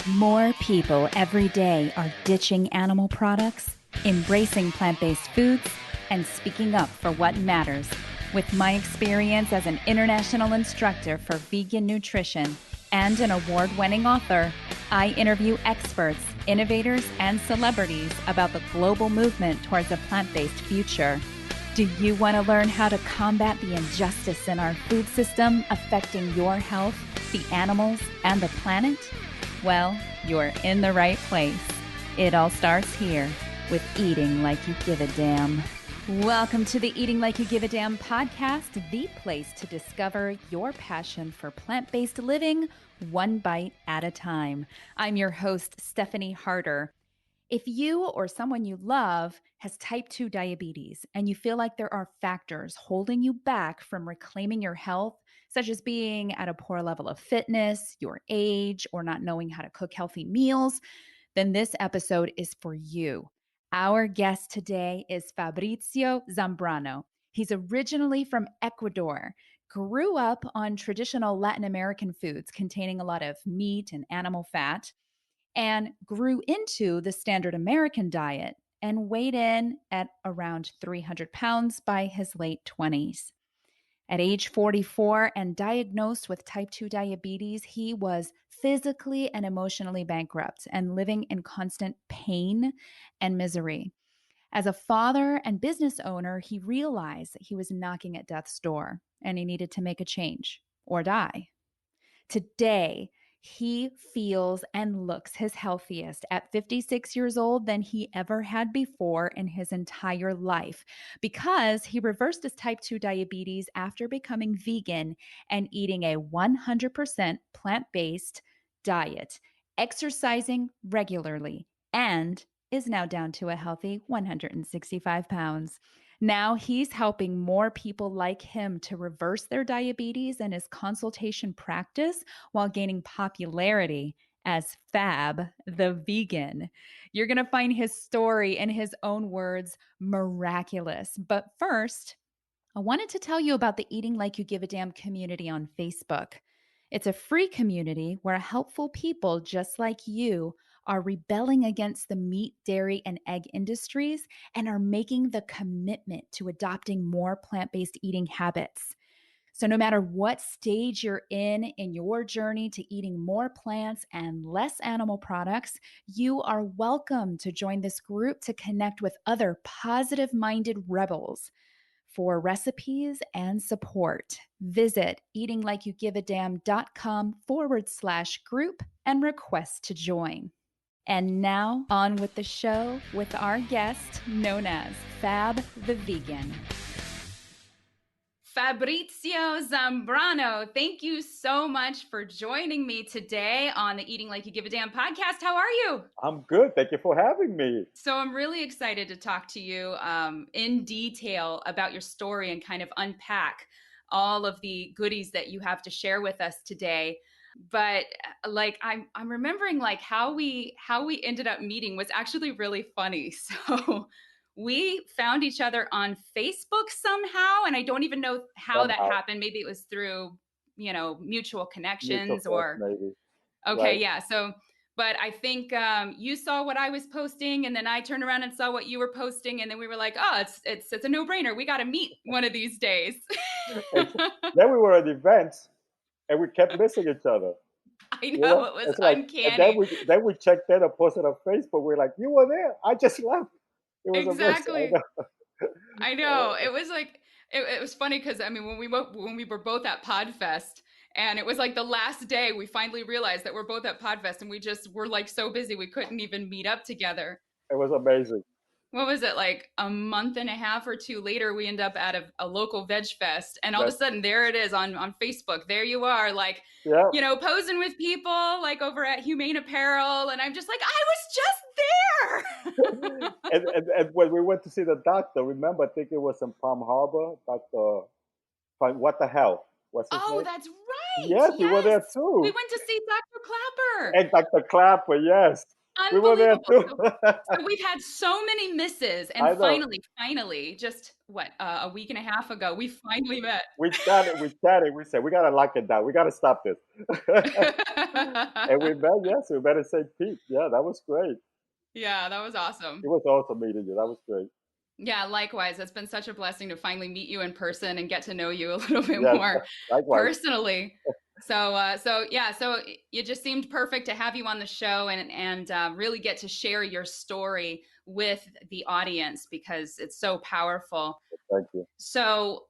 More people every day are ditching animal products, embracing plant-based foods, and speaking up for what matters. With my experience as an international instructor for vegan nutrition and an award-winning author, I interview experts, innovators, and celebrities about the global movement towards a plant-based future. Do you want to learn how to combat the injustice in our food system affecting your health, the animals, and the planet? Well, you're in the right place. It all starts here with Eating Like You Give a Damn. Welcome to the Eating Like You Give a Damn podcast, the place to discover your passion for plant-based living one bite at a time. I'm your host, Stephanie Harder. If you or someone you love has type 2 diabetes and you feel like there are factors holding you back from reclaiming your health, such as being at a poor level of fitness, your age, or not knowing how to cook healthy meals, then this episode is for you. Our guest today is Fabricio Zambrano. He's originally from Ecuador, grew up on traditional Latin American foods containing a lot of meat and animal fat, and grew into the standard American diet and weighed in at around 300 pounds by his late 20s. At age 44 and diagnosed with type 2 diabetes, he was physically and emotionally bankrupt and living in constant pain and misery. As a father and business owner, he realized that he was knocking at death's door and he needed to make a change or die. Today, he feels and looks his healthiest at 56 years old than he ever had before in his entire life because he reversed his type 2 diabetes after becoming vegan and eating a 100% plant-based diet, exercising regularly, and is now down to a healthy 165 pounds. Now he's helping more people like him to reverse their diabetes and his consultation practice while gaining popularity as Fab the Vegan. You're going to find his story in his own words miraculous. But first, I wanted to tell you about the Eating Like You Give a Damn community on Facebook. It's a free community where helpful people just like you are rebelling against the meat, dairy, and egg industries and are making the commitment to adopting more plant-based eating habits. So no matter what stage you're in your journey to eating more plants and less animal products, you are welcome to join this group to connect with other positive-minded rebels. For recipes and support, visit eatinglikeyougiveadamn.com/group and request to join. And now on with the show with our guest known as Fab the Vegan. Fabricio Zambrano, thank you so much for joining me today on the Eating Like You Give a Damn podcast. How are you? I'm good. Thank you for having me. So I'm really excited to talk to you in detail about your story and kind of unpack all of the goodies that you have to share with us today. But like I'm remembering like how we ended up meeting was actually really funny. So we found each other on Facebook somehow, and I don't even know how that happened. Maybe it was through, mutual connections or maybe. okay, right. Yeah. So, but I think you saw what I was posting, and then I turned around and saw what you were posting, and then we were like, "Oh, it's a no-brainer. We got to meet one of these days." Then we were at events, and we kept missing each other. I know, it was uncanny. And then we checked in and posted on Facebook. We're like, "You were there. I just left." It was exactly. I know. It was like it was funny because I mean when we were both at Podfest. And it was like the last day we finally realized that we're both at Podfest and we just were like so busy we couldn't even meet up together. It was amazing. What was it, like a month and a half or two later, we end up at a local veg fest. And all of a sudden there it is on Facebook. There you are, like, posing with people like over at Humane Apparel. And I'm just like, I was just there. and when we went to see the doctor, remember, I think it was in Palm Harbor, Dr. What the hell? What's his name? That's right. Yes, we were there too. We went to see Dr. Clapper. And Dr. Clapper, yes. We were there Unbelievable. too. So we've had so many misses, and I know. finally, just what, a week and a half ago, we finally met. We said, we got to lock it down. We got to stop this. And we met, yes, we met at St. Pete. Yeah, that was great. Yeah, that was It awesome. was awesome meeting you. That was great. Yeah, likewise. It's been such a blessing to finally meet you in person and get to know you a little bit Yes, more likewise. personally. So yeah, so it just seemed perfect to have you on the show and really get to share your story with the audience because it's so powerful. Thank you. So,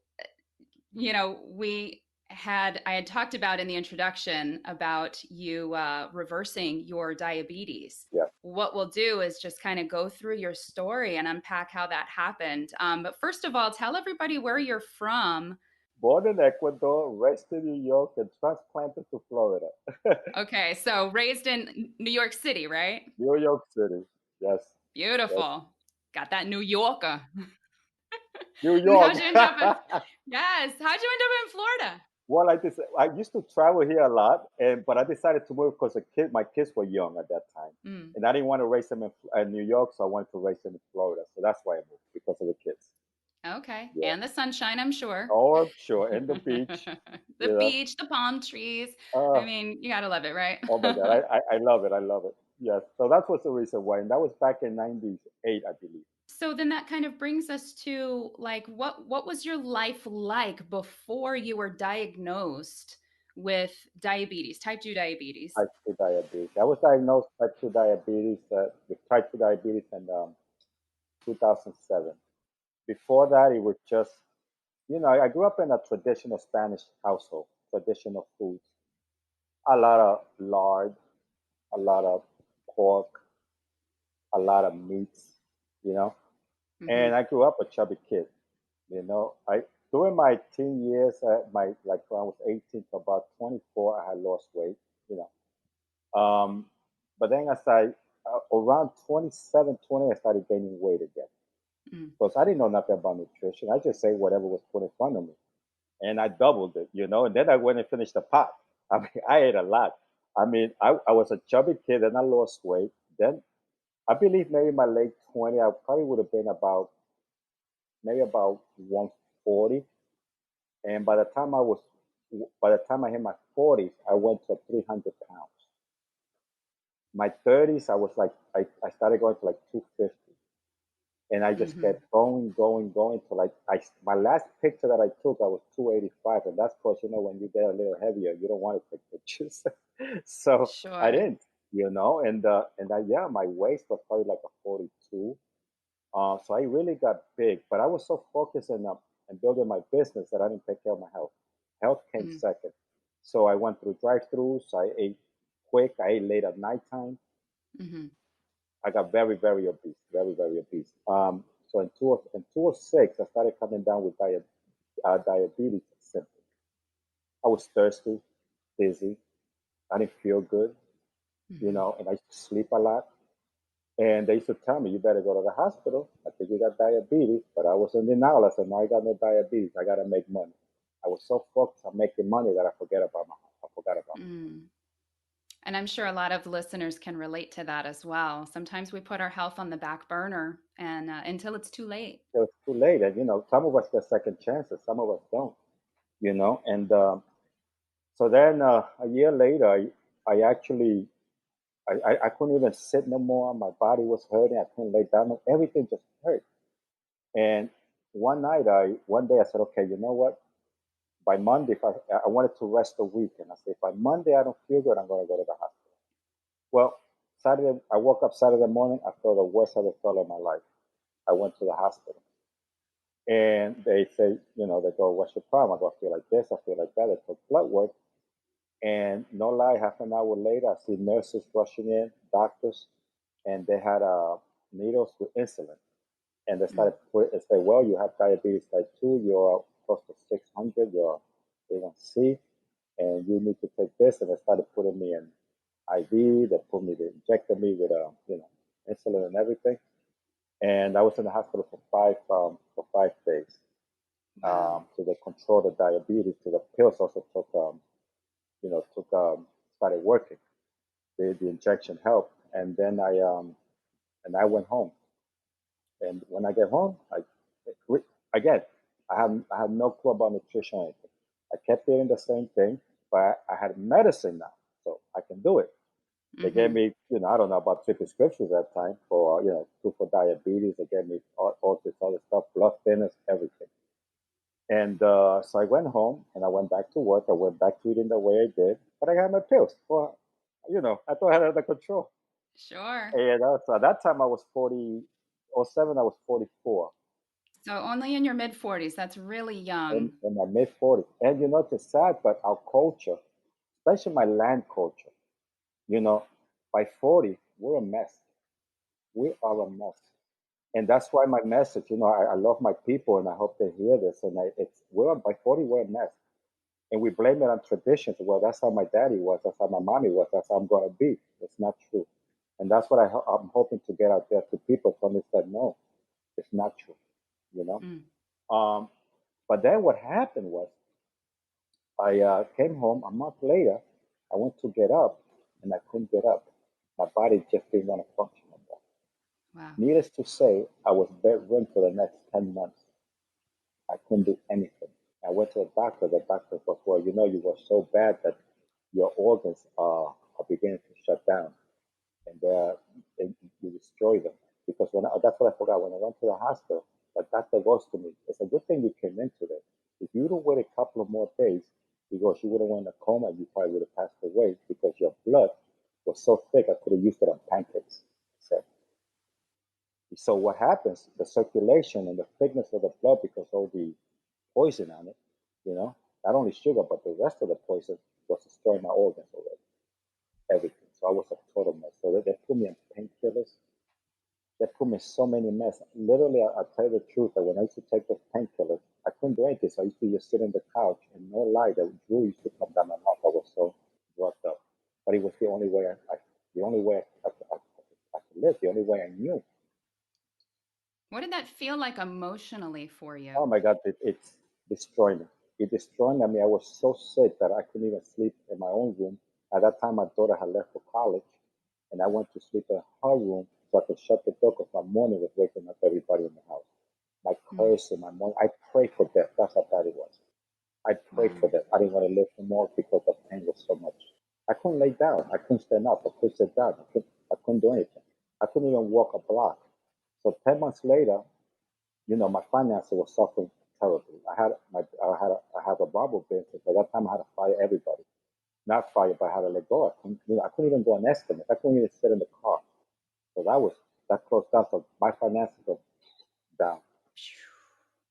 I had talked about in the introduction about you reversing your diabetes. Yeah. What we'll do is just kind of go through your story and unpack how that happened. But first of all, tell everybody where you're from. Born in Ecuador, raised in New York, and transplanted to Florida. Okay, so raised in New York City, right? New York City. Yes. Yes. Beautiful. Got that New Yorker. New And York. how'd you end up in, yes, how'd you end up in Florida? Well, I used to travel here a lot, but I decided to move because my kids were young at that time, Mm. and I didn't want to raise them in New York, so I wanted to raise them in Florida. So that's why I moved because of the kids. Okay. Yeah. And the sunshine, I'm sure. Oh, sure, and the beach. The You know. beach, the palm trees. I Uh, mean, you gotta love it, right? oh my God, I love it. I love it. Yes. So that was the reason why, and that was back in '98, I believe. So then that kind of brings us to like what was your life like before you were diagnosed with diabetes, type 2 diabetes? Type 2 diabetes. I was diagnosed type 2 diabetes with type 2 diabetes in 2007. Before that, it was just, I grew up in a traditional Spanish household, traditional foods, a lot of lard, a lot of pork, a lot of meats, you know. And Hmm. I grew up a chubby kid, you know. I During my teen years, my like when I was 18 to about 24, I had lost weight, you know. But then as around 27, 20, I started gaining weight again Mm. because I didn't know nothing about nutrition. I just ate whatever was put in front of me, and I doubled it, and then I went and finished the pot. I mean, I ate a lot. I mean, I was a chubby kid and I lost weight. Then I believe maybe in my late 20, I probably would have been about 140. And by the time I hit my 40s, I went to 300 pounds. My 30s, I was like, I started going to like 250. And I just Hmm. kept going to like, my last picture that I took, I was 285. And that's because, when you get a little heavier, you don't want to take pictures. So I Sure. didn't, yeah, my waist was probably like a 42. So I really got big, but I was so focused on building my business that I didn't take care of my health. Health came Mm. second. So I went through drive-throughs. I ate quick. I ate late at nighttime. Hmm. I got very, very obese, very, very obese. So in 2006, I started coming down with diabetes symptoms. I was thirsty, dizzy. I didn't feel good, Hmm. and I used to sleep a lot. And they used to tell me, you better go to the hospital. I think you got diabetes. But I was in denial. I said, no, I got no diabetes. I got to make money. I was so focused on making money that I forgot about my health. Mm. And I'm sure a lot of listeners can relate to that as well. Sometimes we put our health on the back burner and until it's too late. It was too late. And, some of us get second chances. Some of us don't. And so then a year later, I actually, I couldn't even sit no more. My body was hurting. I couldn't lay down. Everything just hurt. And one day I said, okay, you know what? By Monday, if I wanted to rest a week, and I said, by Monday I don't feel good, I'm going to go to the hospital. Well, I woke up Saturday morning, I felt the worst I ever felt in my life. I went to the hospital, and they say, they go, what's your problem? I go, I feel like this, I feel like that. They took blood work, and no lie, half an hour later, I see nurses rushing in, doctors, and they had needles with insulin. And they Mm. started put and say, well, you have diabetes type 2, you're close to 600, you're A1C, and you need to take this. And they started putting me in IV. They injected me with, insulin and everything. And I was in the hospital for 5 days. Wow. So they controlled the diabetes. So the pills also started working. The injection helped. and then I went home. And when I get home, again, I have no clue about nutrition or anything. I kept eating the same thing, but I had medicine now, so I can do it. They gave Mm-hmm. me, I don't know, about 3 prescriptions at that time for, two for diabetes. They gave me all this other stuff, blood thinners, everything. And so I went home and I went back to work. I went back to eating the way I did, but I got my pills. Well, I thought I had it under control. Sure. And so at that time I was 40, oh 07, I was 44 So only in your mid 40s. That's really young. in my mid 40s. And it's sad, but our culture, especially my land culture, you know, by 40, we're a mess. We are a mess. And that's why my message, I love my people and I hope they hear this. And we're by 40, we're a mess. And we blame it on traditions. Well, that's how my daddy was. That's how my mommy was. That's how I'm going to be. It's not true. And that's what I'm hoping to get out there to people to understand. No, it's not true. You know. Mm. Um, but then what happened was I came home a month later. I went to get up and I couldn't get up. My body just didn't want to function anymore. Wow. Needless to say, I was bedridden for the next 10 months. I couldn't do anything. I went to a doctor. The doctor was, well, you were so bad that your organs are beginning to shut down and you destroy them. Because that's what I forgot. When I went to the hospital, the doctor goes to me, it's a good thing you came in today. If you'd have waited a couple of more days, he goes, you would have went in a coma, you probably would have passed away because your blood was so thick, I could have used it on pancakes. He said. So what happens, the circulation and the thickness of the blood, because all the poison on it, not only sugar, but the rest of the poison was destroying my organs already, everything. So I was a total mess. So they put me on painkillers. They put me in so many mess. Literally, I'll tell you the truth that when I used to take those painkillers, I couldn't do anything. So I used to just sit on the couch and no lie, the drool used to come down my mouth. I was so worked up. But it was the only way I could live, the only way I knew. What did that feel like emotionally for you? Oh my God, it's destroying me. It destroyed me. I mean, I was so sick that I couldn't even sleep in my own room. At that time, my daughter had left for college, and I went to sleep in her room so I could shut the door because my morning was waking up everybody in the house. My Mm. curse and my morning, I prayed for death. That's how bad it was. I prayed Wow. for death. I didn't want to live anymore because the pain was so much. I couldn't lay down. I couldn't stand up. I couldn't sit down. I couldn't do anything. I couldn't even walk a block. So 10 months later, my finances were suffering terribly. I have a barber business. At that time, I had to fire everybody. Not fire, but I had to let go. I couldn't even go on estimates. I couldn't even sit in the car. So that closed down. So my finances were down.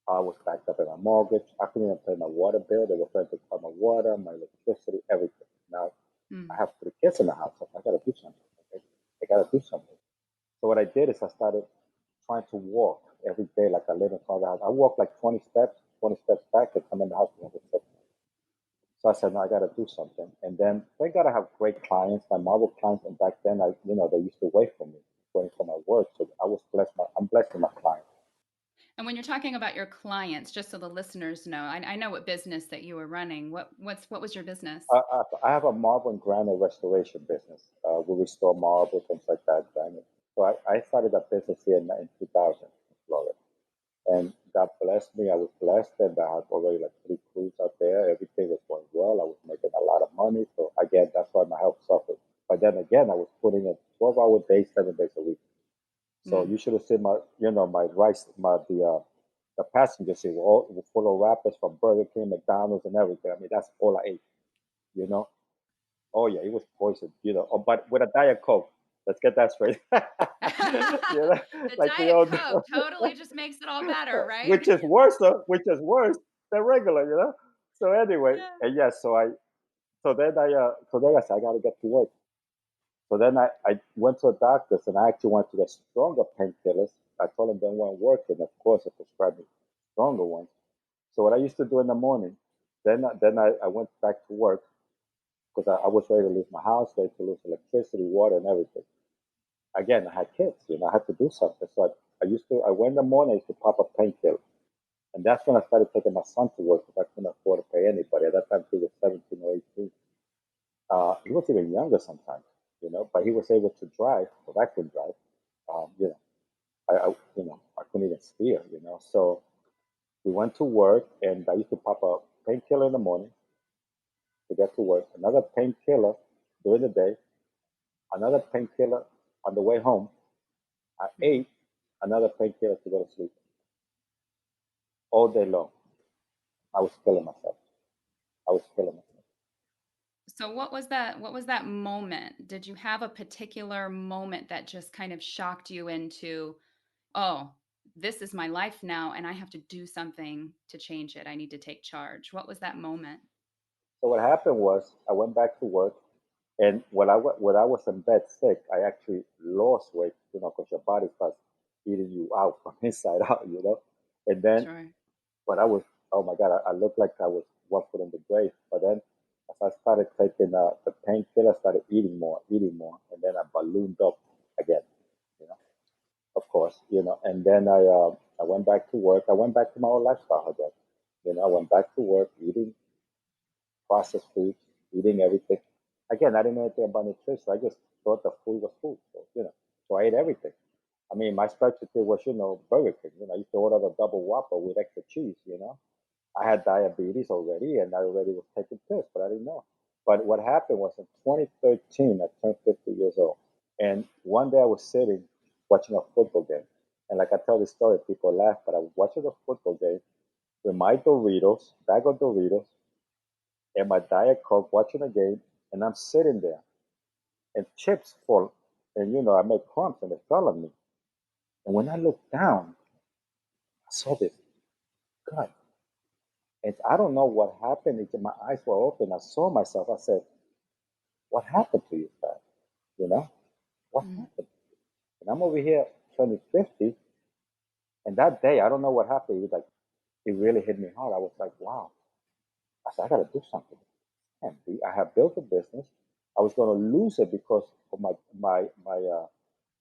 I was backed up in my mortgage. I couldn't even pay my water bill. They were trying to cut my water, my electricity, everything. Now I Mm. have 3 kids in the house. So I got to do something. Okay? I got to do something. So what I did is I started trying to walk every day like I live in front of the house. I walk like 20 steps back and come in the house and have a sip. So I said, no, I got to do something. And then thank God I have great clients, my marble clients. And back then, they used to wait for me, waiting for my work. So I was blessed. I'm blessed with my clients. And when you're talking about your clients, just so the listeners know, I know what business that you were running. What was your business? I have a marble and granite restoration business. We restore marble, things like that, granite. So I started a business here in 2000 in Florida. And God blessed me. I was blessed, and I had already like 3 crews out there. Everything was going well. I was making a lot of money. So again, that's why my health suffered. But then again, I was putting in 12-hour days, 7 days a week. So Mm. you should have seen my rice, the passenger seat were full of wrappers from Burger King, McDonald's, and everything. I mean, that's all I ate. You know. Oh yeah, it was poison. Oh, but with a Diet Coke. Let's get that straight. you know, The like we Diet all Coke do. totally just makes it all better, right? Which is worse, which is worse than regular. So anyway, Yeah. and yes, so then I said I got to get to work. So then I went to a doctor's and I actually went to the stronger painkillers. I told them they weren't working. Of course, they prescribed me stronger ones. So what I used to do in the morning, then I went back to work because I was ready to lose my house, ready to lose electricity, water, and everything. Again, I had kids, I had to do something. So I went in the morning, I used to pop a painkiller. And that's when I started taking my son to work because I couldn't afford to pay anybody. At that time, he was 17 or 18. He was even younger sometimes. but he was able to drive, but I couldn't drive. You know, I couldn't even steer, So we went to work, and I used to pop a painkiller in the morning to get to work, another painkiller during the day, another painkiller on the way home. I ate another painkiller to go to sleep all day long. I was killing myself. I was killing myself. So what was that moment? Did you have a particular moment that just kind of shocked you into, "Oh, this is my life now and I have to do something to change it. I need to take charge." What was that moment? So what happened was I went back to work, and when I was in bed sick, I actually lost weight, because your body starts eating you out from inside out. And then, Sure. but I was, oh my God, I looked like I was one foot in the grave. But then, as I started taking the painkiller, I started eating more, and then I ballooned up again, you know, of course, And then I went back to work. I went back to my old lifestyle again. I went back to work, eating processed foods, eating everything. Again, I didn't know anything about nutrition. I just thought the food was food. So I ate everything. I mean, my specialty was, Burger King. I used to order the double Whopper with extra cheese. I had diabetes already, and I already was taking pills, but I didn't know. But what happened was in 2013, I turned 50 years old. And one day I was sitting watching a football game. And like I tell this story, people laugh, but I was watching a football game with my Doritos, bag of Doritos, and my Diet Coke watching a game, and I'm sitting there, and chips fall, and I made crumbs, and they fell on me. And when I looked down, I saw this gut, and I don't know what happened. My eyes were open. I saw myself. I said, "What happened to you, Fab? You know, what Mm. happened?" And I'm over here turning 50, and that day, I don't know what happened. It was like it really hit me hard. I was like, "Wow!" I said, "I got to do something." And I have built a business. I was going to lose it because of my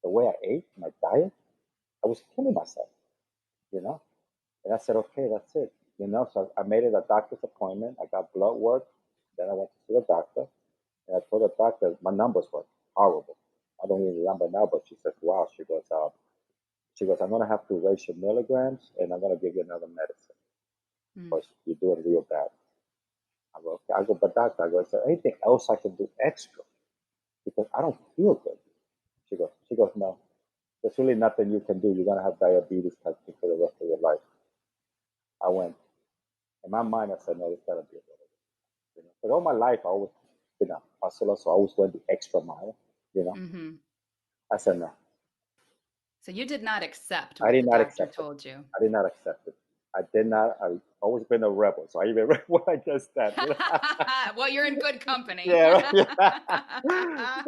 the way I ate, my diet. I was killing myself, you know. And I said, okay, that's it, So I made it a doctor's appointment. I got blood work. Then I went to see the doctor, and I told the doctor my numbers were horrible. I don't even remember now, but she said, wow. She goes, I'm gonna have to raise your milligrams, and I'm gonna give you another medicine Mm. because you're doing real bad. I go, okay. I go, but doctor, I go, is there anything else I can do extra? Because I don't feel good. She goes, no, there's really nothing you can do. You're gonna have diabetes type 2 for the rest of your life. I went in my mind. I said, no, it's gotta be a better. But all my life, I always been a hustler, so I always went the extra mile. You know, Mhm. I said no. So you did not accept I what did the not doctor accept it. told you. I did not accept it. I did not. I've always been a rebel, so I even when I just that. Well, you're in good company. Yeah, right, yeah.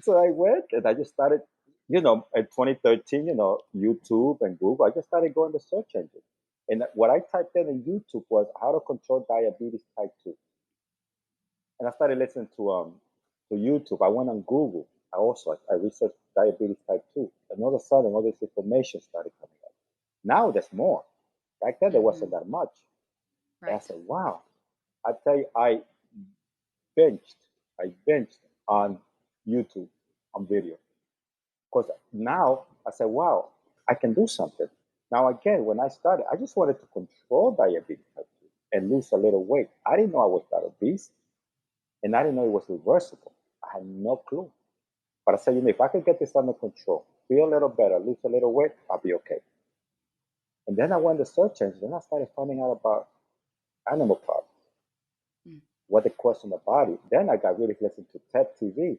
So I went and I just started, in 2013, YouTube and Google. I just started going to search engine. And what I typed in YouTube was how to control diabetes type 2. And I started listening to YouTube. I went on Google. I researched diabetes type 2. And all of a sudden, all this information started coming up. Now there's more. Back then, there wasn't Mhm. that much. And I Right. said, wow. I tell you, binged. I binged on YouTube on video. Because now I said, wow, I can do something. Now, again, when I started, I just wanted to control diabetes type 2 and lose a little weight. I didn't know I was that obese, and I didn't know it was reversible. I had no clue. But I said, if I could get this under control, feel a little better, lose a little weight, I'll be okay. And then I went to search engine, and I started finding out about animal products, Mm. what they cause in the body. Then I got really listening to TED TV,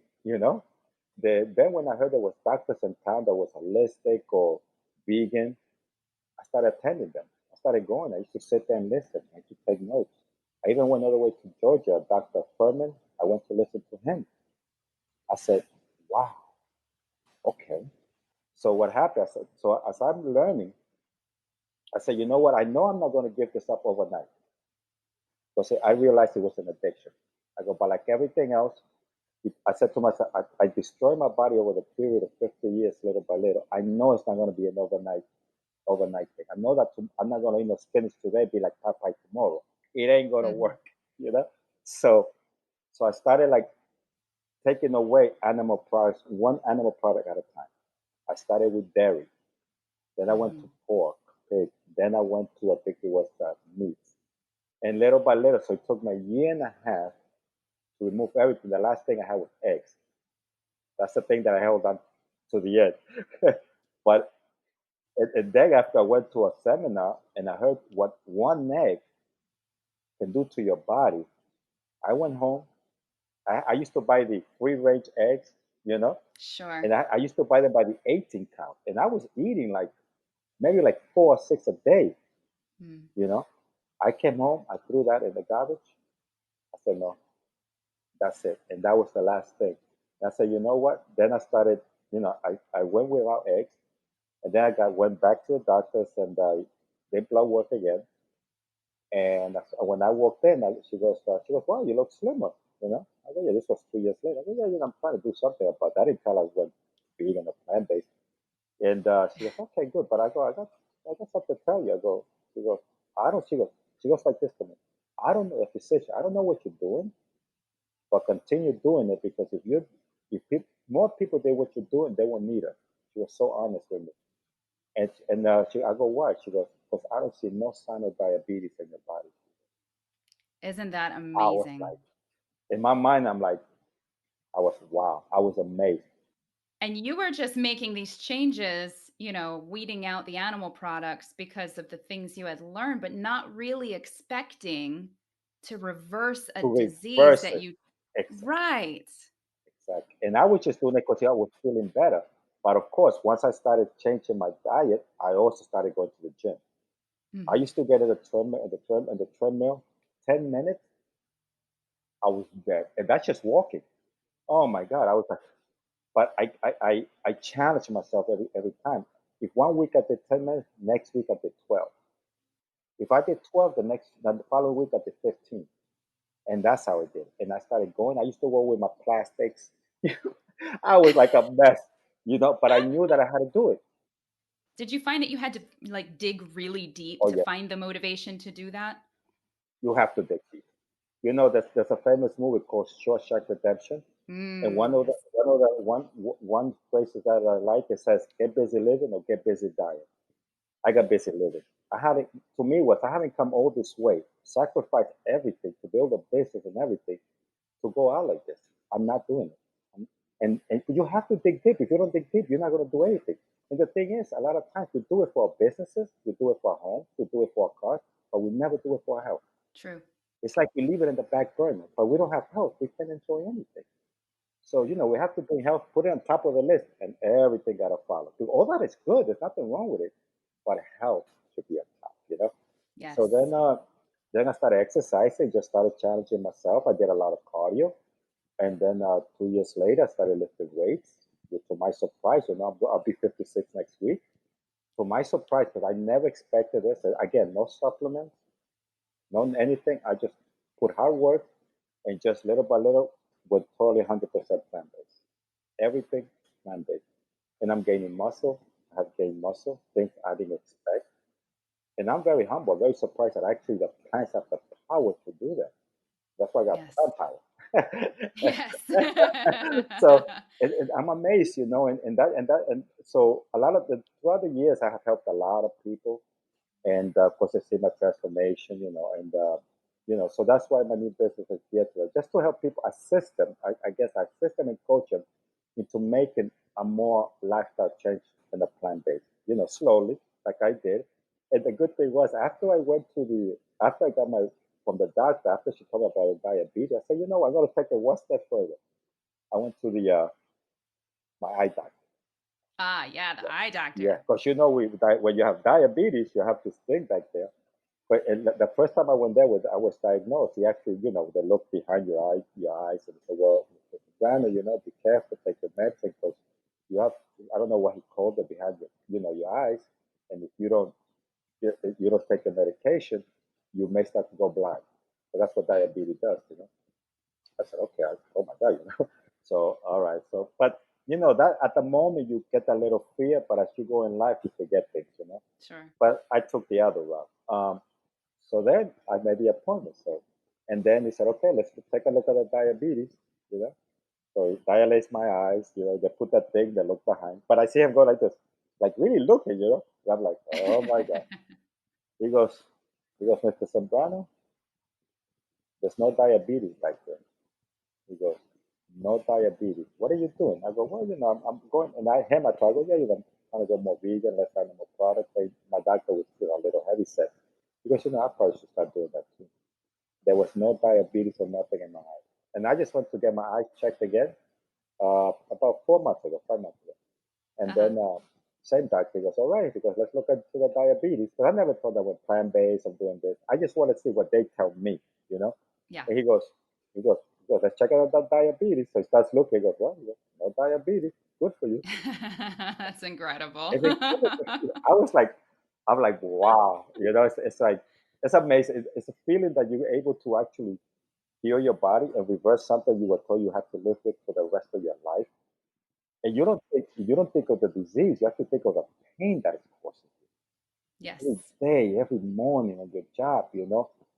Then when I heard there was doctors in town that was holistic or vegan, I started attending them. I started going. I used to sit there and listen. I used to take notes. I even went all the way to Georgia, Dr. Furman. I went to listen to him. I said, wow, okay. So what happened? I said, so as I'm learning, I said, you know what? I know I'm not going to give this up overnight. Because I realized it was an addiction. I go, but like everything else, I said to myself, I destroy my body over the period of 50 years, little by little. I know it's not going to be an overnight thing. I know that I'm not going to eat no spinach today, be like Popeye tomorrow. It ain't going to Mhm. work. So, so I started like taking away animal products, one animal product at a time. I started with dairy, then I went to Mm. pork, pig, then I went to, I think it was meat. And little by little, so it took me a year and a half to remove everything. The last thing I had was eggs. That's the thing that I held on to the end. But and then after I went to a seminar and I heard what one egg can do to your body, I went home. I used to buy the free range eggs, you know, Sure. and I used to buy them by the 18 count. And I was eating like maybe like 4 or 6 a day, Mm. you know. I came home, I threw that in the garbage. I said, no, that's it. And that was the last thing. And I said, you know what? Then I started, I went without eggs. And then went back to the doctors and I did blood work again. And when I walked in, she goes, wow, you look slimmer, you know. I go, yeah, this was 2 years later. I go, yeah, I'm trying to do something about that. I didn't tell her I went vegan or plant based. And she goes, okay, good. But I got something to tell you. She goes, I don't. She goes like this to me. I don't know, a physician. I don't know what you're doing, but continue doing it because if more people did what you're doing, they won't need her. She was so honest with me. I go, why? She goes, because I don't see no sign of diabetes in your body. Isn't that I was amazing? like, in my mind, wow. I was amazed. And you were just making these changes, weeding out the animal products because of the things you had learned, but not really expecting to reverse a To disease reverse that it. you. Exactly. Right. Exactly. And I was just doing it because I was feeling better. But of course, once I started changing my diet, I also started going to the gym. I Hmm. used to get in the treadmill, 10 minutes, I was dead. And that's just walking. Oh my God. I was like, but I challenge myself every time. If one week I did 10 minutes, next week I did 12. If I did 12, the following week I did 15. And that's how I did it. And I started going. I used to work with my plastics. I was like a mess, but I knew that I had to do it. Did you find that you had to like dig really deep Oh to yeah, find the motivation to do that? you have to dig deep. There's a famous movie called Shawshank Redemption, and Mm, yes. one phrases that I like, it says, "Get busy living or get busy dying." I got busy living. To me, I haven't come all this way, sacrificed everything to build a business and everything to go out like this. I'm not doing it. And you have to dig deep. If you don't dig deep, you're not going to do anything. And the thing is, a lot of times we do it for our businesses, we do it for our homes, we do it for our cars, but we never do it for our health. True. It's like we leave it in the back burner, but we don't have health. We can't enjoy anything. So, we have to bring health, put it on top of the list, and everything got to follow. All that is good. There's nothing wrong with it, but health should be on top. So Yes. then I started exercising, just started challenging myself. I did a lot of cardio. And then 2 years later, I started lifting weights. To my surprise, I'll be 56 next week. To my surprise, because I never expected this. Again, no supplements, no anything. I just put hard work and just little by little went totally 100% plant based. Everything plant based. And I'm gaining muscle. I have gained muscle, things I didn't expect. And I'm very humble, very surprised that actually the plants have the power to do that. That's why I got Yes. plant power. Yes. So and I'm amazed, and so a lot of throughout the years, I have helped a lot of people, and of course, I see my transformation, and so that's why my new business is here to just to help people, assist them. I guess assist them and coach them into making a more lifestyle change in the plant based, slowly, like I did. And the good thing was, after I got my from the doctor, after she told me about the diabetes, I said, I'm going to take it one step further. I went to my eye doctor. Ah, yeah, the eye Yeah, doctor. because when you have diabetes, you have to stay back there. But the first time I went there, I was diagnosed. He actually, they look behind your eyes, and they say, "Well, Mr. Zambrano, be careful, take your medicine because you have." I don't know what he called it behind your eyes, and if you don't take the medication, you may start to go blind. So that's what Mm. diabetes does. I said, okay, oh my God. So, all right. So, but that at the moment you get a little fear, but as you go in life, you forget things. Sure. But I took the other route. So then I made the appointment. And then he said, okay, let's take a look at the diabetes, you know. So it dilates my eyes. They put that thing, they look behind. But I see him go like this, like really looking. And I'm like, oh my God. He goes, Mr. Zambrano, there's no diabetes back there. He goes, no diabetes. What are you doing? I go, well, I'm going, and I hand my car. I go, yeah, I'm trying to go more vegan, less animal products. My doctor was still a little heavy set. Because, I probably should start doing that too. There was no diabetes or nothing in my eyes. And I just went to get my eyes checked again about 4 months ago, 5 months ago. And Uh-huh. then same doctor goes, all right, because let's look at the diabetes. Because I never thought I went plant-based, I'm doing this. I just want to see what they tell me, you know? Yeah. And he goes, let's check out that diabetes. So he starts looking, he goes, well, no diabetes. Good for you. That's incredible. It's incredible. I'm like, wow. It's like, it's amazing. It's a feeling that you're able to actually heal your body and reverse something you were told you have to live with for the rest of your life. And you don't think of the disease. You have to think of the pain that it's causing Yes. you. Every day, every morning on your job.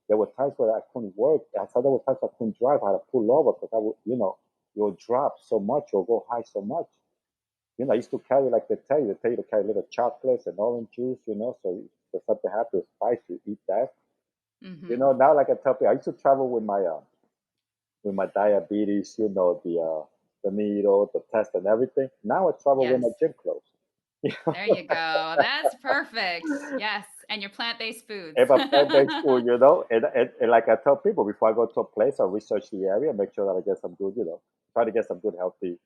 There were times where I couldn't work. I thought there were times I couldn't drive. I had to pull over because I would, you'll drop so much or go high so much. I used to carry like they tell you to carry little chocolates and orange juice. So if something happens, spice, you eat that. Mm-hmm. Now like I tell people, I used to travel with my diabetes, the needle, the test, and everything. Now I travel with Yes. my gym clothes. There you go. That's perfect. Yes. And your plant-based foods. If a plant-based food, and like I tell people before I go to a place, I research the area, make sure that I get some good, try to get some good healthy,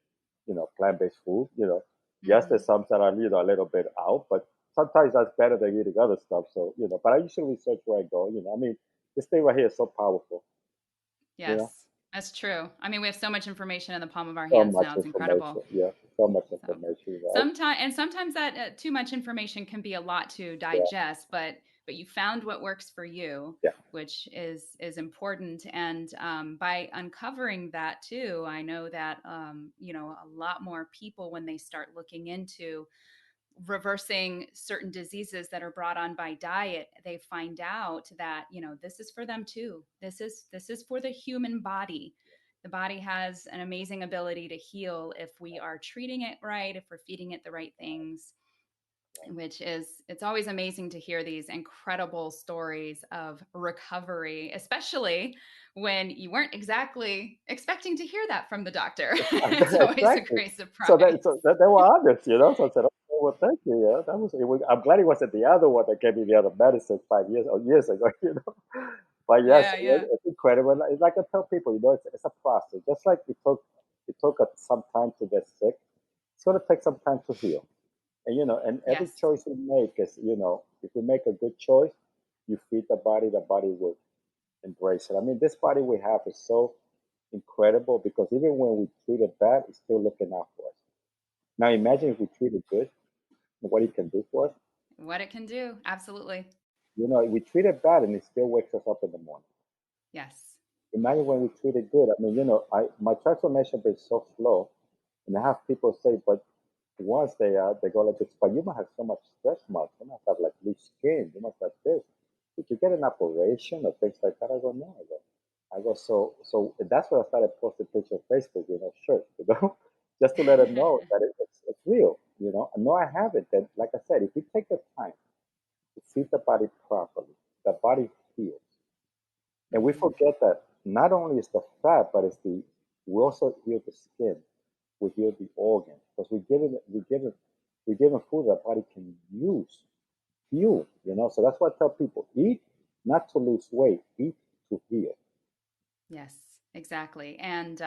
plant-based food. Yes, Mm-hmm. there's some that are, a little bit out, but sometimes that's better than eating other stuff. So, but I usually research where I go. I mean, this thing right here is so powerful, you know, Yes, that's true. I mean, we have so much information in the palm of our so hands much now. It's information. incredible. Yeah, so much So information. sometimes that too much information can be a lot to Yeah, digest, but you found what works for you, yeah, which is important. And by uncovering that too, I know that a lot more people when they start looking into reversing certain diseases that are brought on by diet, they find out that this is for them too. This is for the human body. The body has an amazing ability to heal if we are treating it right, if we're feeding it the right things, which is, it's always amazing to hear these incredible stories of recovery, especially when you weren't exactly expecting to hear that from the doctor. It's always a exactly. great So surprise. that so that they were honest. So I said, okay, well, thank you. Yeah, that was. I'm glad it wasn't the other one that gave me the other medicine 5 years or years ago. But yes, Yeah, yeah. it's incredible. It's like I tell people, it's a process. Just like it took us some time to get sick. It's going to take some time to heal. And every Yes. choice we make is, if we make a good choice, you feed the body will embrace it. I mean, this body we have is so incredible because even when we treat it bad, it's still looking out for us. Now imagine if we treat it good, what it can do for us. What it can do. Absolutely. We treat it bad and it still wakes us up in the morning. Yes. Imagine when we treat it good. I mean, my transformation is so slow, and I have people say, but once they go like this, but you must have so much stress marks. You must have like loose skin. You must have this. Did you get an operation or things like that? I go, no. I go, so that's when I started posting pictures on Facebook, shirts, just to let them know that it's real. I know I have it. That, like I said, if you take the time to feed the body properly, the body heals. And we Hmm. forget that not only is the fat, but we also heal the skin. We heal the organs because we give it food that body can use, fuel. So that's why I tell people, eat not to lose weight, eat to heal. Yes, exactly. And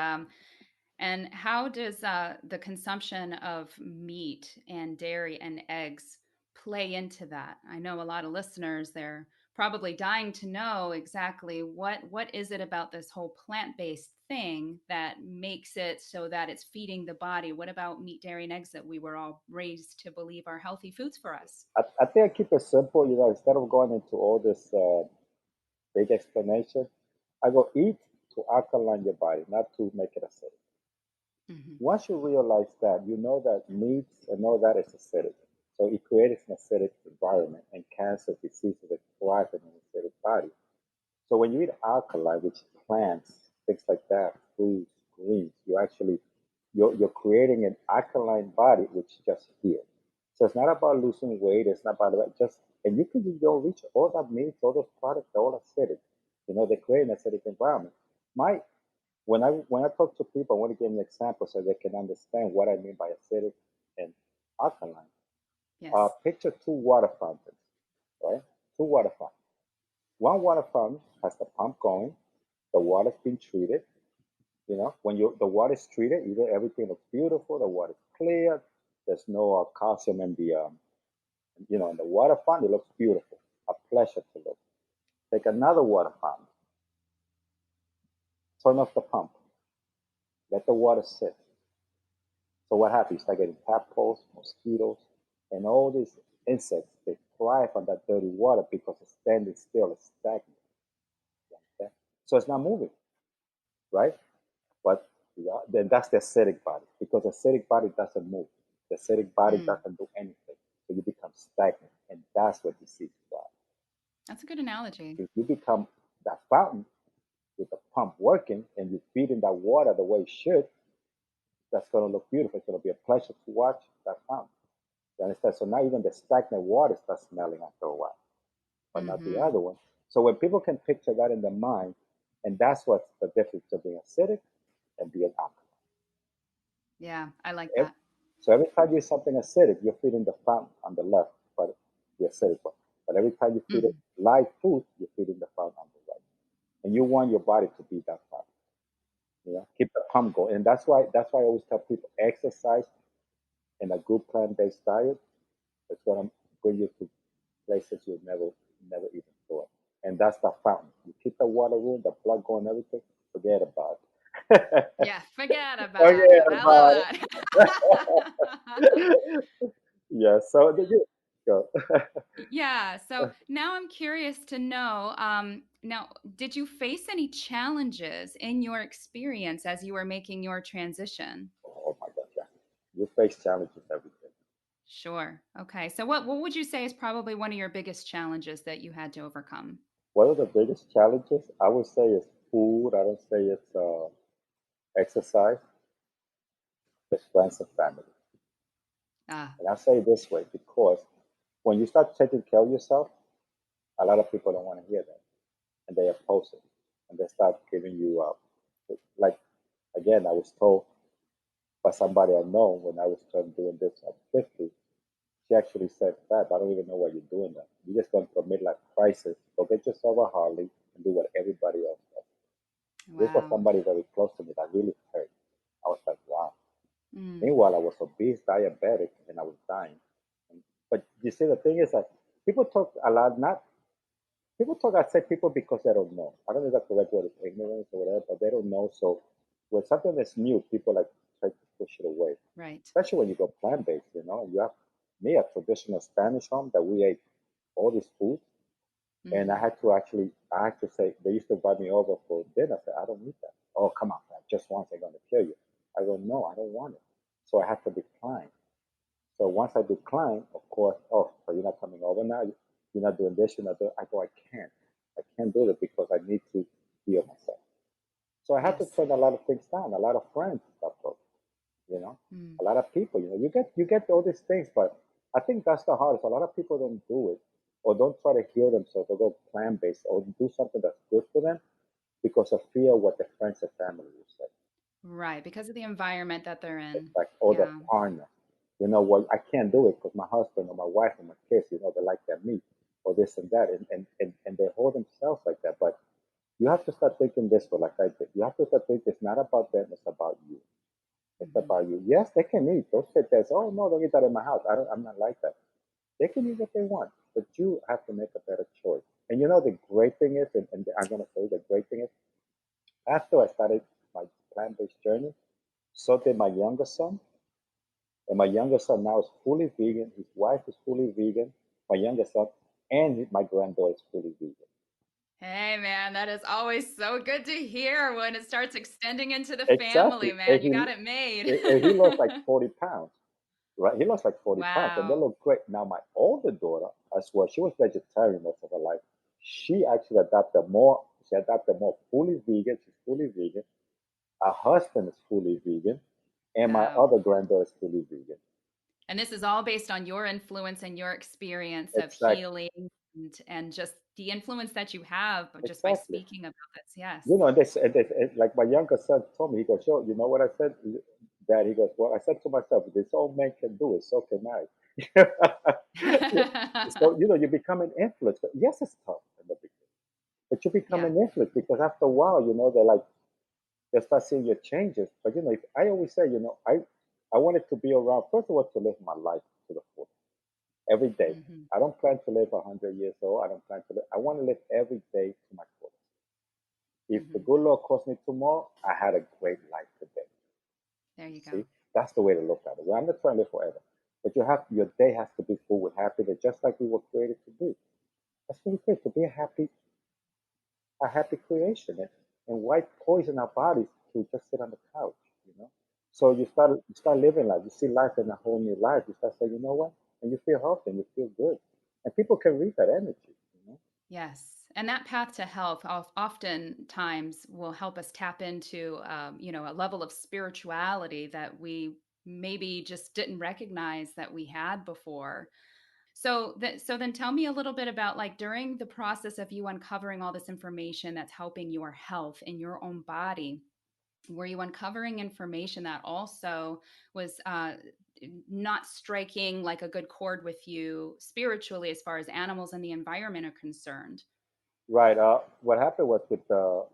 how does the consumption of meat and dairy and eggs play into that? I know a lot of listeners, they're probably dying to know exactly what is it about this whole plant-based thing that makes it so that it's feeding the body? What about meat, dairy, and eggs that we were all raised to believe are healthy foods for us? I think I keep it simple, instead of going into all this big explanation. I go eat to alkaline your body, not to make it acidic. Hmm. Once you realize that, you know that meats and all that is acidic. So it creates an acidic environment and cancer diseases that thrive in an acidic body. So when you eat alkaline, which plants, things like that, fruits, greens, you actually You're creating an alkaline body which just heals. So it's not about losing weight. It's not about that. Just and you can don't reach all that meats, all those products, they're all acidic. They create an acidic environment. My when I talk to people, I want to give them an example so they can understand what I mean by acidic and alkaline. Yes. Picture two water fountains, right? Two water fountains. One water fountain has the pump going. The water's been treated. When the water is treated, either everything looks beautiful, the water is clear, there's no calcium in in the water fountain, it looks beautiful, a pleasure to look. Take another water fountain, turn off the pump, let the water sit. So what happens? You start getting tadpoles, mosquitoes, and all these insects. They thrive on that dirty water because it's standing still, it's stagnant. Okay? So it's not moving, right? But then that's the acidic body because the acidic body doesn't move. The acidic body Mm, doesn't do anything. So you become stagnant, and that's what disease are. that's a good analogy. If you become that fountain with the pump working and you feed in that water the way it should, that's going to look beautiful. It's going to be a pleasure to watch that fountain. You understand? So now even the stagnant water starts smelling after a while, but not the Mm-hmm. other one. So when people can picture that in their mind, and that's what's the difference of being acidic and being alkaline. Yeah, I like Ev- that. So every time you eat something acidic, you're feeding the fountain on the left, but the acidic one. But every time you feed it Mm, live food, you're feeding the fountain on the right. And you want your body to be that fountain. Keep the pump going. And that's why I always tell people exercise and a good plant-based diet is gonna bring you to places you've never even thought. And that's the fountain. You keep the water room, the blood going, everything, forget about it. yeah, forget about Forget it. I about love that. it. Yeah, so did you go? Yeah, so now I'm curious to know, now, did you face any challenges in your experience as you were making your transition? Oh my God, yeah. You face challenges every day. Sure. Okay. So what would you say is probably one of your biggest challenges that you had to overcome? One of the biggest challenges I would say is food. I don't say it's exercise. It's friends and family. Ah, And I say it this way because when you start taking care of yourself, a lot of people don't want to hear that, and they oppose it, and they start giving you like again. I was told by somebody I know when I was trying doing this at 50. She actually said, Fab, I don't even know why you're doing that. You're just going through a midlife crisis. Go get yourself a Harley and do what everybody else does. This was wow. somebody very close to me that really hurt. I was like, wow. Mm, Meanwhile, I was obese, diabetic, and I was dying. But you see, the thing is that people talk a lot, not people talk, I say people because they don't know. I don't know if that's the correct word, is ignorance or whatever, but they don't know. So when something is new, people like try to push it away, right. especially when you go plant based. You have me, a traditional Spanish home that we ate all this food. And Mm, I had to say, they used to invite me over for dinner. I said, I don't need that. Oh, come on, man. Just once they're going to kill you. I go, no, I don't want it. So I had to decline. So once I declined, of course, oh, so you're not coming over now? You're not doing this, you're not doing I go, I can't. I can't do it because I need to heal myself. So I had to yes. turn a lot of things down. A lot of friends stopped talking, you know, Mm, a lot of people, you get all these things, but I think that's the hardest. A lot of people don't do it or don't try to heal themselves or go plant based or do something that's good for them because of fear of what their friends and family will say. right. Because of the environment that they're in. Like or their Yeah. partner. Well, I can't do it because my husband or my wife or my kids, they like that meat or this and that, and they hold themselves like that. But you have to start thinking this way, like I did. You have to start thinking it's not about them, it's about you. It's Hmm. about you. Yes, they can eat. Don't sit there and say, "Oh no, don't eat that in my house." I'm not like that. They can eat what they want, but you have to make a better choice. And the great thing is, and I'm gonna say the great thing is, after I started my plant-based journey, so did my younger son. And my youngest son now is fully vegan. His wife is fully vegan. My youngest son and my granddaughter is fully vegan. Hey, man, that is always so good to hear when it starts extending into the family, Exactly. man. You got it made. And he lost like 40 pounds, right? He lost like 40 pounds and they Wow. look great. Now, my older daughter, as well, she was vegetarian most of her life. She actually adopted more fully vegan. She's fully vegan. Her husband is fully vegan. and my Wow. other granddaughter is fully vegan. And this is all based on your influence and your experience of Exactly. healing and just the influence that you have just by Exactly. speaking about this. Yes. And like my younger son told me, he goes, "Yo, you know what I said, Dad?" He goes, "Well, I said to myself, this all men can do it, so can I." So you become an influence. But yes, it's tough in the beginning, but you become Yeah. an influence because after a while, they're like they start seeing your changes. But if I always say, I wanted to be around first of all to live my life to the fullest every day. Hmm. I don't plan to live 100 years old. I don't plan to live. I want to live every day to my fullest. If the Hmm. good Lord calls me tomorrow, I had a great life today. There you See, go. that's the way to look at it. Well, I'm not trying to live forever, but your day has to be full with happiness, just like we were created to be. That's what we created to be a happy creation, and why poison our bodies to just sit on the couch. So you start living life. You see life in a whole new life. You start saying, you know what, and you feel healthy and you feel good, and people can read that energy. Yes. And that path to health oftentimes will help us tap into, a level of spirituality that we maybe just didn't recognize that we had before. So then tell me a little bit about like during the process of you uncovering all this information that's helping your health in your own body, were you uncovering information that also was not striking like a good chord with you spiritually as far as animals and the environment are concerned? Right. What happened was with well,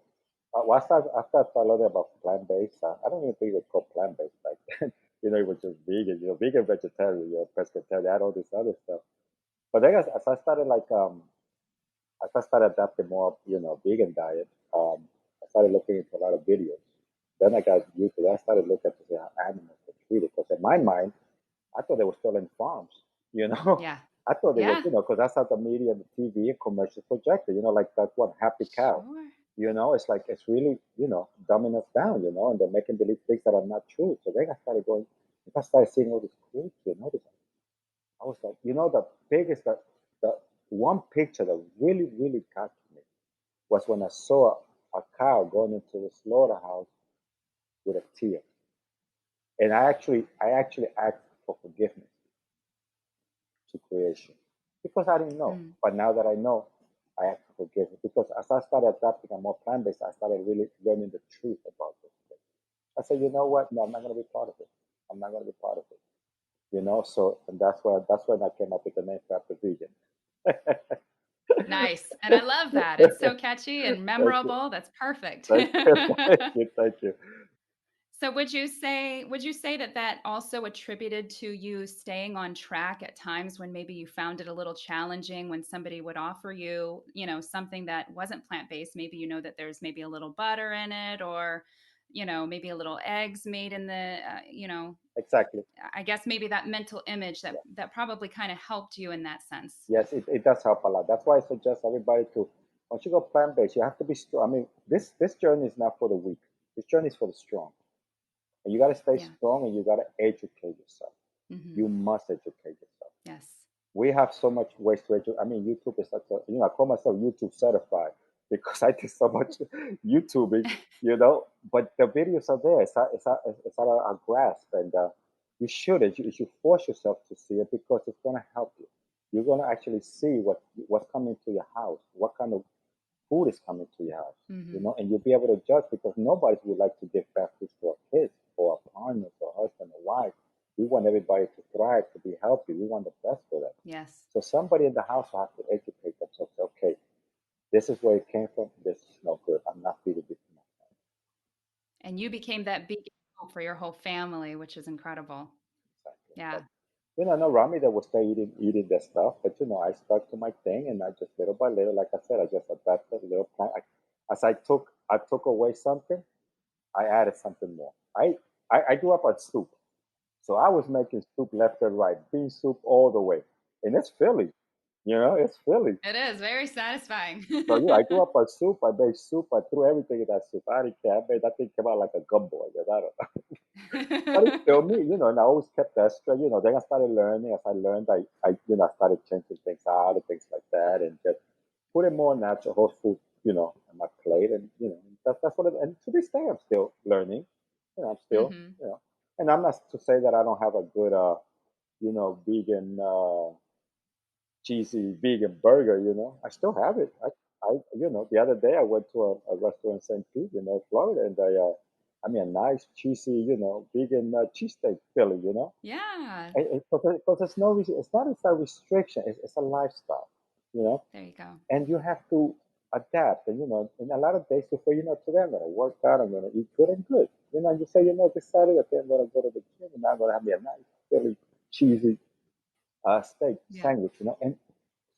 after I started learning about plant-based, I don't even think it was called plant-based back then. It was just vegan, vegan, vegetarian, pescatarian, had all this other stuff. But then as I started adapting more, vegan diet, I started looking into a lot of videos. Then I got used to it. I started looking at how animals were treated. Because in my mind, I thought they were still in farms, you know? Yeah. I thought they were, Yeah. because that's how the media, the TV, and commercials projected, like that one, Happy Cow. Sure. It's like, it's really, dumbing us down, and they're making believe things that are not true. So then I started going, I started seeing all this cruelty and all this. I was like, the biggest, the one picture that really, really got to me was when I saw a cow going into the slaughterhouse with a tear. And I actually asked for forgiveness to creation because I didn't know. Mm. But now that I know, I ask for forgiveness because as I started adapting a more plant-based, I started really learning the truth about this thing. I said, you know what? No, I'm not going to be part of it. I'm not going to be part of it. So and that's when I came up with the name Fab The Vegan. Nice. And I love that. It's so catchy and Thank you. memorable. That's perfect. Thank you. Thank you. Thank you. So would you say that that also attributed to you staying on track at times when maybe you found it a little challenging when somebody would offer you, something that wasn't plant-based, maybe that there's maybe a little butter in it or maybe a little eggs made in the Exactly. I guess maybe that mental image Yeah. that probably kind of helped you in that sense. Yes, it does help a lot. That's why I suggest everybody to, once you go plant-based, you have to be strong. I mean, this journey is not for the weak. This journey is for the strong. And you got to stay Yeah. strong and you got to educate yourself. Hmm. You must educate yourself. Yes. We have so much ways to educate. I mean, YouTube is such a, I call myself YouTube certified because I did so much YouTubing, but the videos are there. It's at our grasp. And you should force yourself to see it because it's going to help you. You're going to actually see what's coming to your house, what kind of food is coming to your house, Hmm. and you'll be able to judge because nobody would like to give bad food to our kids or our partners or husband or wife. We want everybody to thrive, to be healthy. We want the best for them. Yes. So somebody in the house will have to educate themselves. Okay, this is where it came from. This is no good. I'm not feeding this to my family. And you became that beacon of hope for your whole family, which is incredible. Exactly. But Yeah. no Rami that was still eating that stuff. But I stuck to my thing, and I just little by little, like I said, I just adapted a little plan. As I took away something, I added something more. I grew up on soup, so I was making soup left and right, bean soup all the way, and it's Philly. It's Philly. It is very satisfying. So I grew up on soup. I made soup. I threw everything in that soup. I didn't care. I made that thing come out like a gumbo. I guess I don't know. But it's still me, and I always kept extra. Then I started learning. As I learned, I started changing things out and things like that, and just putting more natural whole food, on my plate, and that's what. And to this day, I'm still learning. I'm still, Hmm. you know. And I'm not to say that I don't have a good, vegan, cheesy vegan burger. I still have it. The other day I went to a restaurant in St. Pete, Florida, and I mean, a nice cheesy, vegan cheesesteak Philly. Yeah. Because it's not a restriction. It's a lifestyle. You know, There you go. and you have to adapt. And in a lot of days before today I'm gonna work out, I'm gonna eat good and good. You say, this Saturday, okay, I'm gonna go to the gym and I'm gonna have me a nice, really cheesy steak Yeah. sandwich. And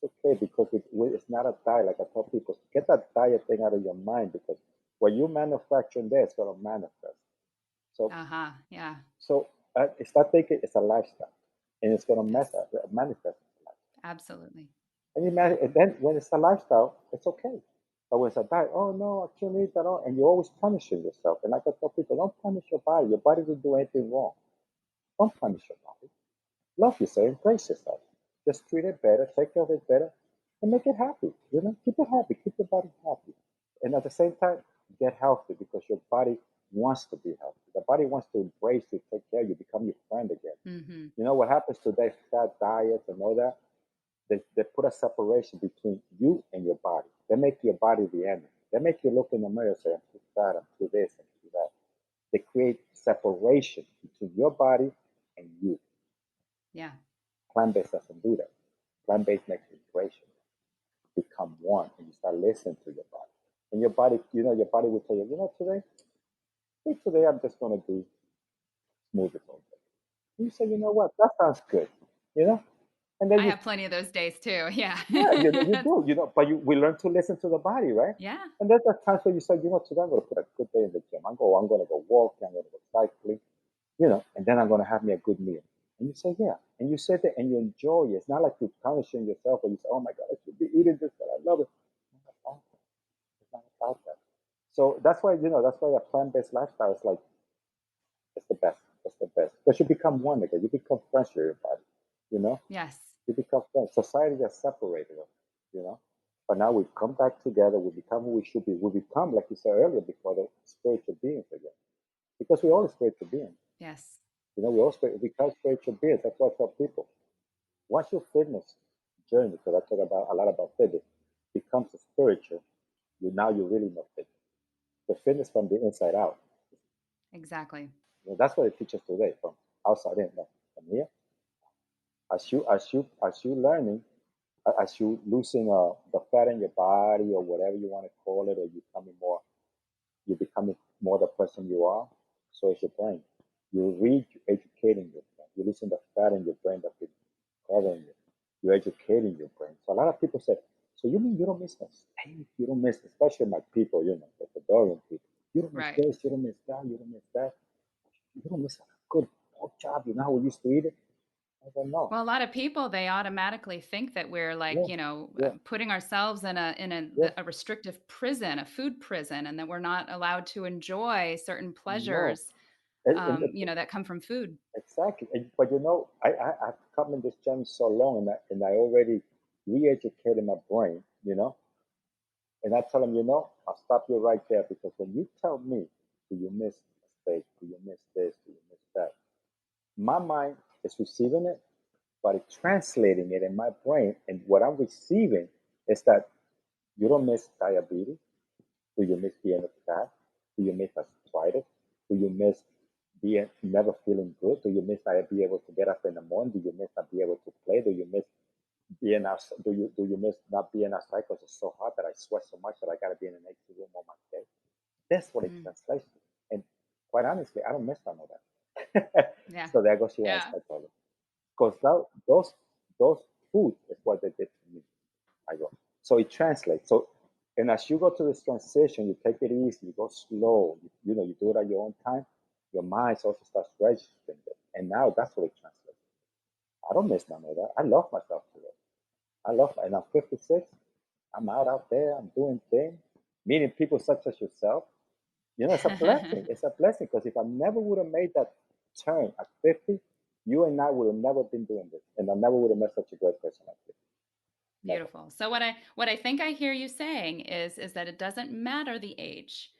it's okay because it's not a diet. Like I tell people, get that diet thing out of your mind because what you manufacture in there is gonna manifest. So, Uh-huh. Yeah. it's not thinking it's a lifestyle, and it's gonna Yes. manifest. Absolutely. And then when it's a lifestyle, it's okay. But when it's a diet, oh no, I can't eat that. And you're always punishing yourself. And like I tell people, don't punish your body. Your body didn't do anything wrong. Don't punish your body. Love yourself, embrace yourself. Just treat it better, take care of it better, and make it happy. Keep it happy, keep your body happy. And at the same time, get healthy because your body wants to be healthy. The body wants to embrace you, take care of you, become your friend again. Mm-hmm. What happens today, fat diets and all that, they put a separation between you and your body. They make your body the enemy. They make you look in the mirror and say, I'm too fat, I'm too this, I'm too that. They create separation between your body and you. Yeah. Plant-based doesn't do that. Plant-based makes integration, become one, and you start listening to your body. And your body will tell you, today I'm just going to do smoothies all day. You say, you know what, that sounds good, you know? And then I have plenty of those days too. Yeah. yeah, you do, but we learn to listen to the body, right? Yeah. And there's that times where you say, today I'm going to put a good day in the gym. I'm going to go walking, I'm going to go cycling, and then I'm going to have me a good meal. And you say, yeah. And you sit there and you enjoy it. It's not like you're punishing yourself or you say, oh my God, I should be eating this, but I love it. It's not about that. It's not about that. So that's why a plant-based lifestyle is like, it's the best. It's the best. Because you become one again. You become friends with your body, you know? Yes. You become friends. Society has separated us, you know? But now we've come back together. We become who we should be. We become, like you said earlier, before the spiritual beings again. Because we're all spiritual beings. Yes. We all become spiritual beings. That's what I tell people. Once your fitness journey, because I talk about a lot about fitness, becomes a spiritual, you really know fitness. The fitness from the inside out. Exactly. That's what it teaches today, from outside in. No, from here, as you learning, as you losing the fat in your body or whatever you want to call it, or you're becoming more the person you are. So is your brain. You read, you're educating your brain. You're losing the fat in your brain that's been covering you. You're educating your brain. So a lot of people say, so you mean you don't miss a steak? You don't miss, especially my people, the Ecuadorian people. You don't miss Right. this, you don't miss that, you don't miss that. You don't miss a good pork chop. You know how we used to eat it? I said, no. Well, a lot of people they automatically think that we're like, Yeah, yeah, putting ourselves in yeah. a restrictive prison, a food prison, and that we're not allowed to enjoy certain No. pleasures, And that come from food. exactly. But I've come in this journey so long, and I already re-educated my brain, and I tell them, I'll stop you right there because when you tell me, do you miss a steak? Do you miss this? Do you miss that? My mind is receiving it, but it's translating it in my brain, and what I'm receiving is that you don't miss diabetes. Do you miss being fat? Do you miss arthritis? Do you miss being never feeling good? Do you miss not be able to get up in the morning? Do you miss not be able to play? Do you miss being outside? Do you miss not being outside because it's so hot that I sweat so much that I got to be in an AC room all my day? That's what it Mm, translates to. And quite honestly, I don't miss none of that. yeah. So there goes your Yeah. answer, problem. Because those foods is what they did to me. I go. So it translates. So, and as you go to this transition, you take it easy, you go slow, you do it at your own time. Your mind also starts registering it, and now that's what it translates. I don't miss none of that. I love myself today. And I'm 56. I'm out there. I'm doing things, meeting people such as yourself. It's a blessing. It's a blessing because if I never would have made that turn at 50, you and I would have never been doing this, and I never would have met such a great person like this. Never. Beautiful. So what I think I hear you saying is that it doesn't matter the age,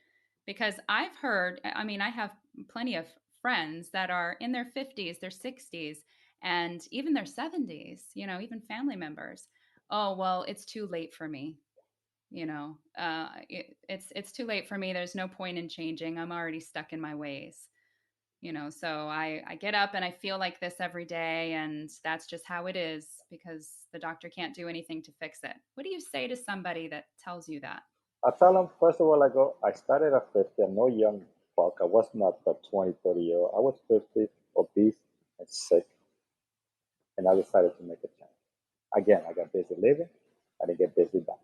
because I've heard. I mean, I have plenty of friends that are in their 50s, their 60s, and even their 70s, even family members. Oh, well, it's too late for me. It's too late for me. There's no point in changing. I'm already stuck in my ways. So I get up and I feel like this every day, and that's just how it is because the doctor can't do anything to fix it. What do you say to somebody that tells you that? I tell them, first of all, I started at 50. I'm no young fuck. I was not a 20, 30 year old. I was 50, obese, and sick, and I decided to make a change. Again, I got busy living. I didn't get busy dying.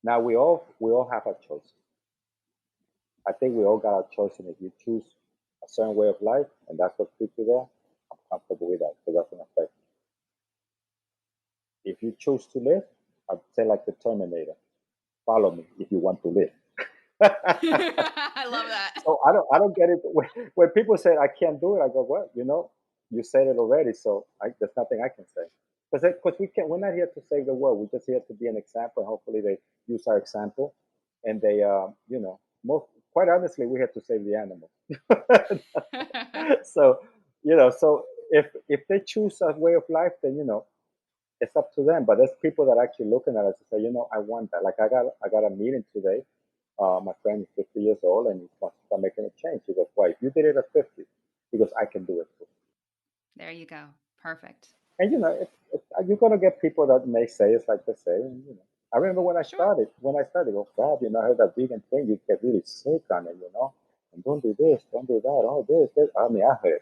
Now we all have our choices. I think we all got our choice, and if you choose a certain way of life, and that's what keeps you there, I'm comfortable with that because that's an effect. If you choose to live, I'd say like the Terminator, follow me if you want to live. I love that. So I don't get it when people say I can't do it. I go, well, you said it already, so there's nothing I can say because we're not here to save the world. We're just here to be an example. Hopefully, they use our example, and they, most quite honestly, we're here to save the animals. So so if they choose a way of life, then it's up to them. But there's people that are actually looking at us and say, I want that. Like I got a meeting today. My friend is 50 years old and he wants to start making a change. He goes, "Why? If you did it at 50, he goes, I can do it too." There you go. Perfect. And you're gonna get people that may say it's like they say. And, I remember when I Sure. started. Oh God, I heard that vegan thing. You get really sick on it. And don't do this, don't do that. Oh, this. I mean, I heard.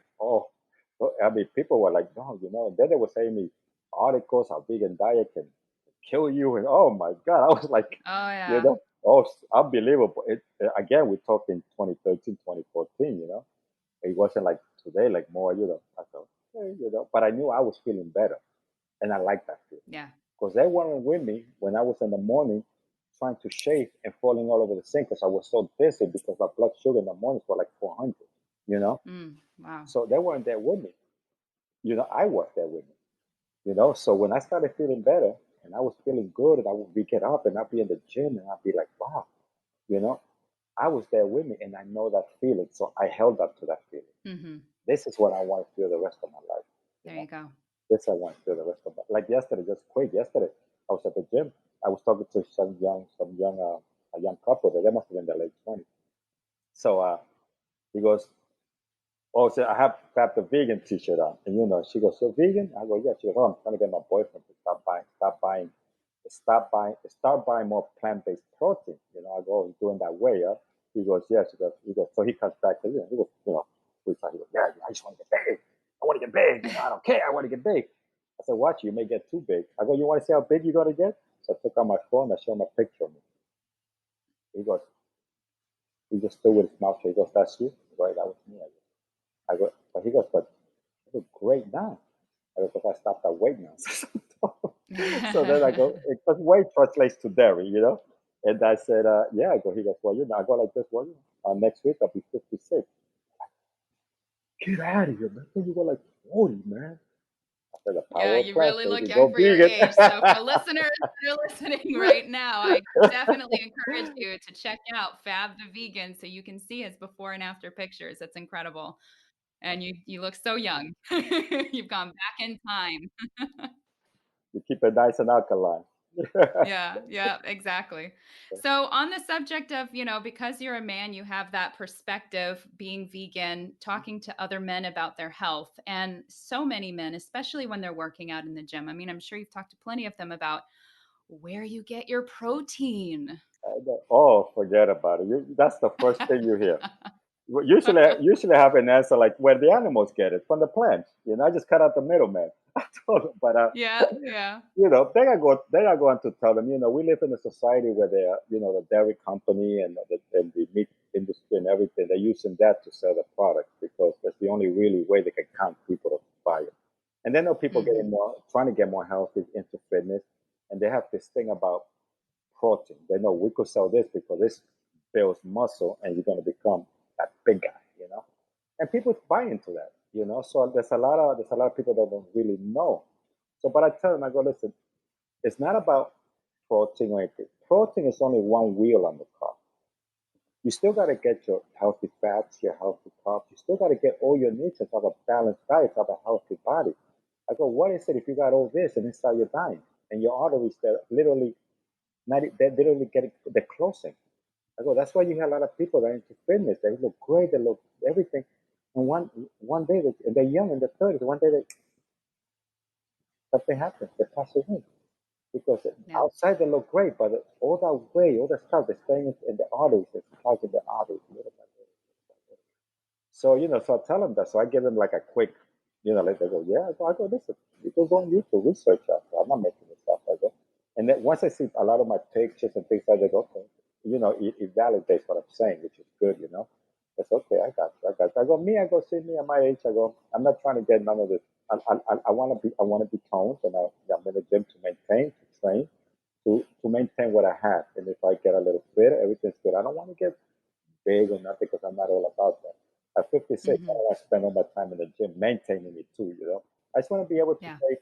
I mean, people were like, no, And then they were saying me articles how vegan diet can kill you, and oh my God, I was like, Oh, you yeah. know, oh, unbelievable. Again, we're talking 2013, 2014. It wasn't like today, like more, I thought, hey, but I knew I was feeling better, and I liked that feeling Yeah. because they weren't with me when I was in the morning trying to shave and falling all over the sink because I was so dizzy because my blood sugar in the mornings were like 400, you know. Wow. So they weren't there with me. I was there with me. So when I started feeling better and I was feeling good, and I would get up and I'd be in the gym and I'd be like, wow, you know, I was there with me and I know that feeling. So I held up to that feeling. Mm-hmm. This is what I want to feel the rest of my life. You There know, you go. this I want to feel the rest of my like yesterday, just quick. Yesterday, I was at the gym. I was talking to a young couple. They must have been in their late 20s. So he goes, oh, so I have Fab the Vegan T-shirt on, and she goes, "You're vegan?" I go, "Yeah." She goes, "Oh, I'm trying to get my boyfriend to start buying more plant-based protein." I go, "Oh, he's doing that way, huh?" He goes, "Yeah." He goes, so he comes back to he goes, we talk. He goes, "Yeah, I just want to get big. I want to get big. I don't care. I want to get big." I said, "Watch, you may get too big." I go, "You want to see how big you're gonna get?" So I took out my phone. I showed him a picture of me. He goes, he just stood with his mouth shut. He goes, "That's you?" Right, that was me. I go, but he goes, "But you look great now." I go, "Because I stopped at weight now." So then I go, because weight translates to dairy, And I said, "Yeah." I go, he goes, "Well, I go like this. Well, next week I'll be 56. Get out of here, man. You go like 40, man. I said, "The Yeah, power of you plant, really look baby. young Go for your vegan." age. So for listeners that are listening right now, I definitely encourage you to check out Fab the Vegan so you can see his before and after pictures. It's incredible. And you look so young. You've gone back in time. You keep it nice and alkaline. Yeah, yeah, exactly. So, on the subject of, because you're a man, you have that perspective being vegan, talking to other men about their health. And so many men, especially when they're working out in the gym. I mean, I'm sure you've talked to plenty of them about where you get your protein. Oh, forget about it. That's the first thing you hear. Usually I have an answer like where the animals get it from the plants. I just cut out the middleman. I told them, but Yeah, yeah. they are going to tell them. We live in a society where the dairy company and the meat industry and everything. They're using that to sell the product because that's the only really way they can count people to buy it. And then there are people Hmm. trying to get more healthy into fitness, and they have this thing about protein. They know we could sell this because this builds muscle and you're going to become that big guy. And people buy into that. So there's a lot of people that don't really know. So, but I tell them, I go, listen, it's not about protein or anything. Protein is only one wheel on the car. You still got to get your healthy fats, your healthy carbs. You still got to get all your nutrients to have a balanced diet, to have a healthy body. I go, what is it if you got all this and inside you're dying and your arteries they're literally not they're literally getting they're closing. I go, that's why you have a lot of people that are into fitness. They look great, they look everything, and one day they're young in their 30s. One day something happens, they pass away because Yeah. outside they look great, but all that way, all that stuff, they're staying in the arteries, it's clogging the arteries. Little by little, little by little. So, so I tell them that. So I give them like a quick, like they go, yeah. I go, listen, you can go on YouTube, research that. I'm not making this stuff. I go. And then once I see a lot of my pictures and things like that, I go, okay, it validates what I'm saying, which is good. That's okay. I got you. I got you. I go, I go, see me at my age. I go, I'm not trying to get none of this. I want to be toned, and I'm in the gym to maintain, to train, to maintain what I have. And if I get a little fitter, everything's good. I don't want to get big or nothing because I'm not all about that. At 56, I don't Mm-hmm. want to spend all my time in the gym maintaining it too. I just want to be able to Yeah. say,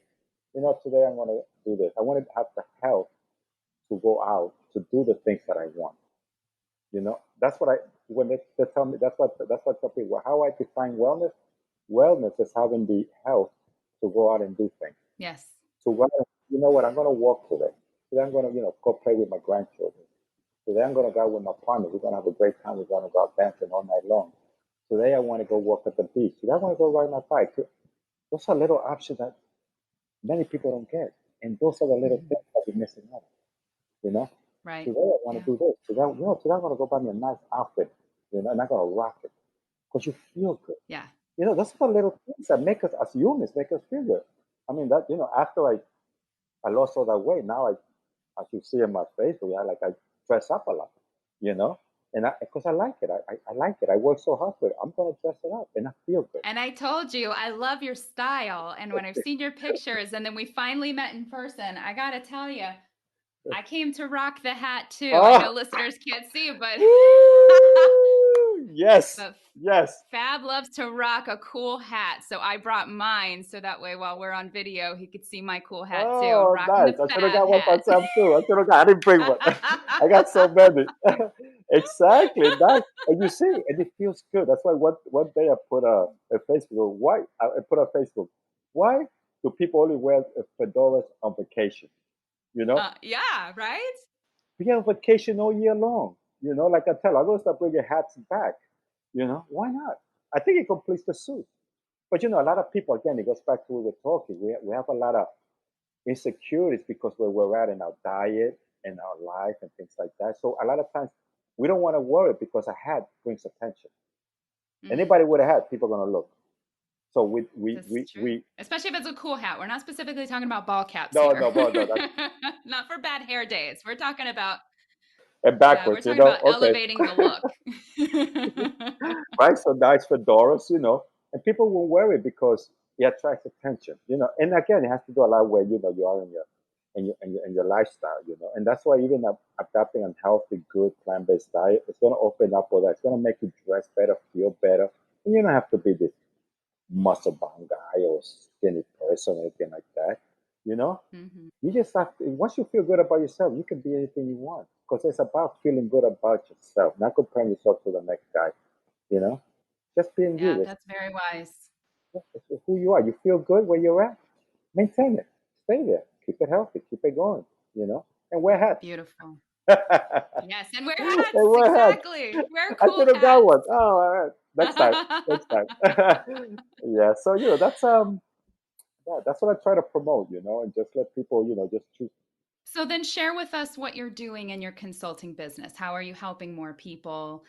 today I'm going to do this. I want to have the health to go out to do the things that I want. That's what when they tell me, that's what I tell people. How I define wellness. Wellness is having the health to go out and do things. Yes. So what, you know what? I'm going to walk today. Today I'm going to, go play with my grandchildren. Today I'm going to go out with my partner. We're going to have a great time. We're going to go out dancing all night long. Today I want to go walk at the beach. Today I want to go ride my bike. Those are little options that many people don't get. And those are the little Mm-hmm. things that we're missing out. You know? Right. Today I want Yeah. to do this. Today I'm going to go buy me a nice outfit. And I'm going to rock it. Because you feel good. Yeah. Those are the little things that make us, as humans, make us feel good. I mean, after I lost all that weight, now as you see in my Facebook, I dress up a lot, you know, and because I like it, I like it. I work so hard for it. I'm gonna dress it up, and I feel good. And I told you, I love your style. And when I've seen your pictures and then we finally met in person, I got to tell you, I came to rock the hat too. I Oh, know listeners can't see, but yes, but yes. Fab loves to rock a cool hat. So I brought mine so that way while we're on video, he could see my cool hat too. I'm Oh, rocking nice. the I should have Fab got one for hat. myself too. I should have got. I didn't bring one. I got so many. Exactly. Nice. And you see, and it feels good. That's why one day I put a Facebook. Why I put on Facebook? Why do people only wear fedoras on vacation? You know, Yeah, right? we have vacation all year long. Like I tell, I'm gonna start bringing hats back. Why not? I think it completes the suit. But a lot of people, again, it goes back to what we were talking. We have a lot of insecurities because where we're at in our diet and our life and things like that. So a lot of times we don't want to worry because a hat brings attention. Mm, Anybody with a hat, people are gonna look. So we we that's we true. we Especially if it's a cool hat. We're not specifically talking about ball caps no here. no no no that's Not for bad hair days. We're talking about, and yeah, we're backwards, talking about okay. elevating the look. Right? So nice fedoras, and people will wear it because it attracts attention. And again, it has to do a lot where you are in your lifestyle. And that's why even adapting a healthy, good plant-based diet, it's going to open up all that. It's going to make you dress better, feel better, and you don't have to be this muscle bound guy or skinny person or anything like that. You know, Hmm. you just have to. Once you feel good about yourself, you can be anything you want because it's about feeling good about yourself, not comparing yourself to the next guy. You know, just being Yeah, you. that's very wise. It's who you are. You feel good where you're at. Maintain it. Stay there. Keep it healthy. Keep it going. And wear hats. Beautiful. And Yes, and wear hats. wear hats. Exactly. Wear I cool should have got hats. one. Oh, all right. Next time. Next time. Yeah. So that's yeah, that's what I try to promote. And just let people just choose. So then share with us what you're doing in your consulting business. How are you helping more people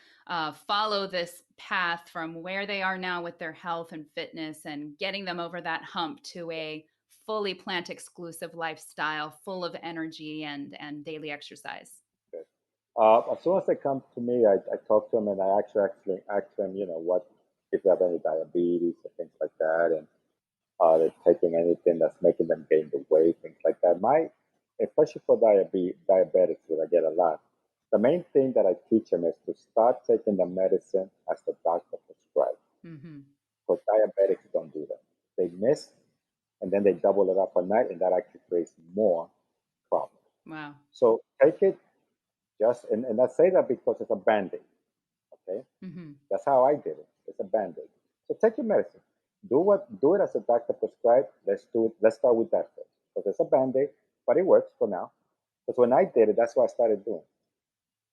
follow this path from where they are now with their health and fitness and getting them over that hump to a fully plant exclusive lifestyle full of energy and daily exercise? As soon as they come to me, I talk to them and I actually ask them, what if they have any diabetes or things like that, and they're taking anything that's making them gain the weight, things like that. Especially for diabetics, that I get a lot. The main thing that I teach them is to start taking the medicine as the doctor prescribes. Mm-hmm. Because diabetics don't do that. They miss and then they double it up at night, and that actually creates more problems. Wow. So take it and I say that because it's a band-aid. That's how I did it. It's a band-aid. So take your medicine. Do it as a doctor prescribed. Let's do it. Let's start with that first. Because it's a band-aid, but it works for now. Because when I did it, that's what I started doing.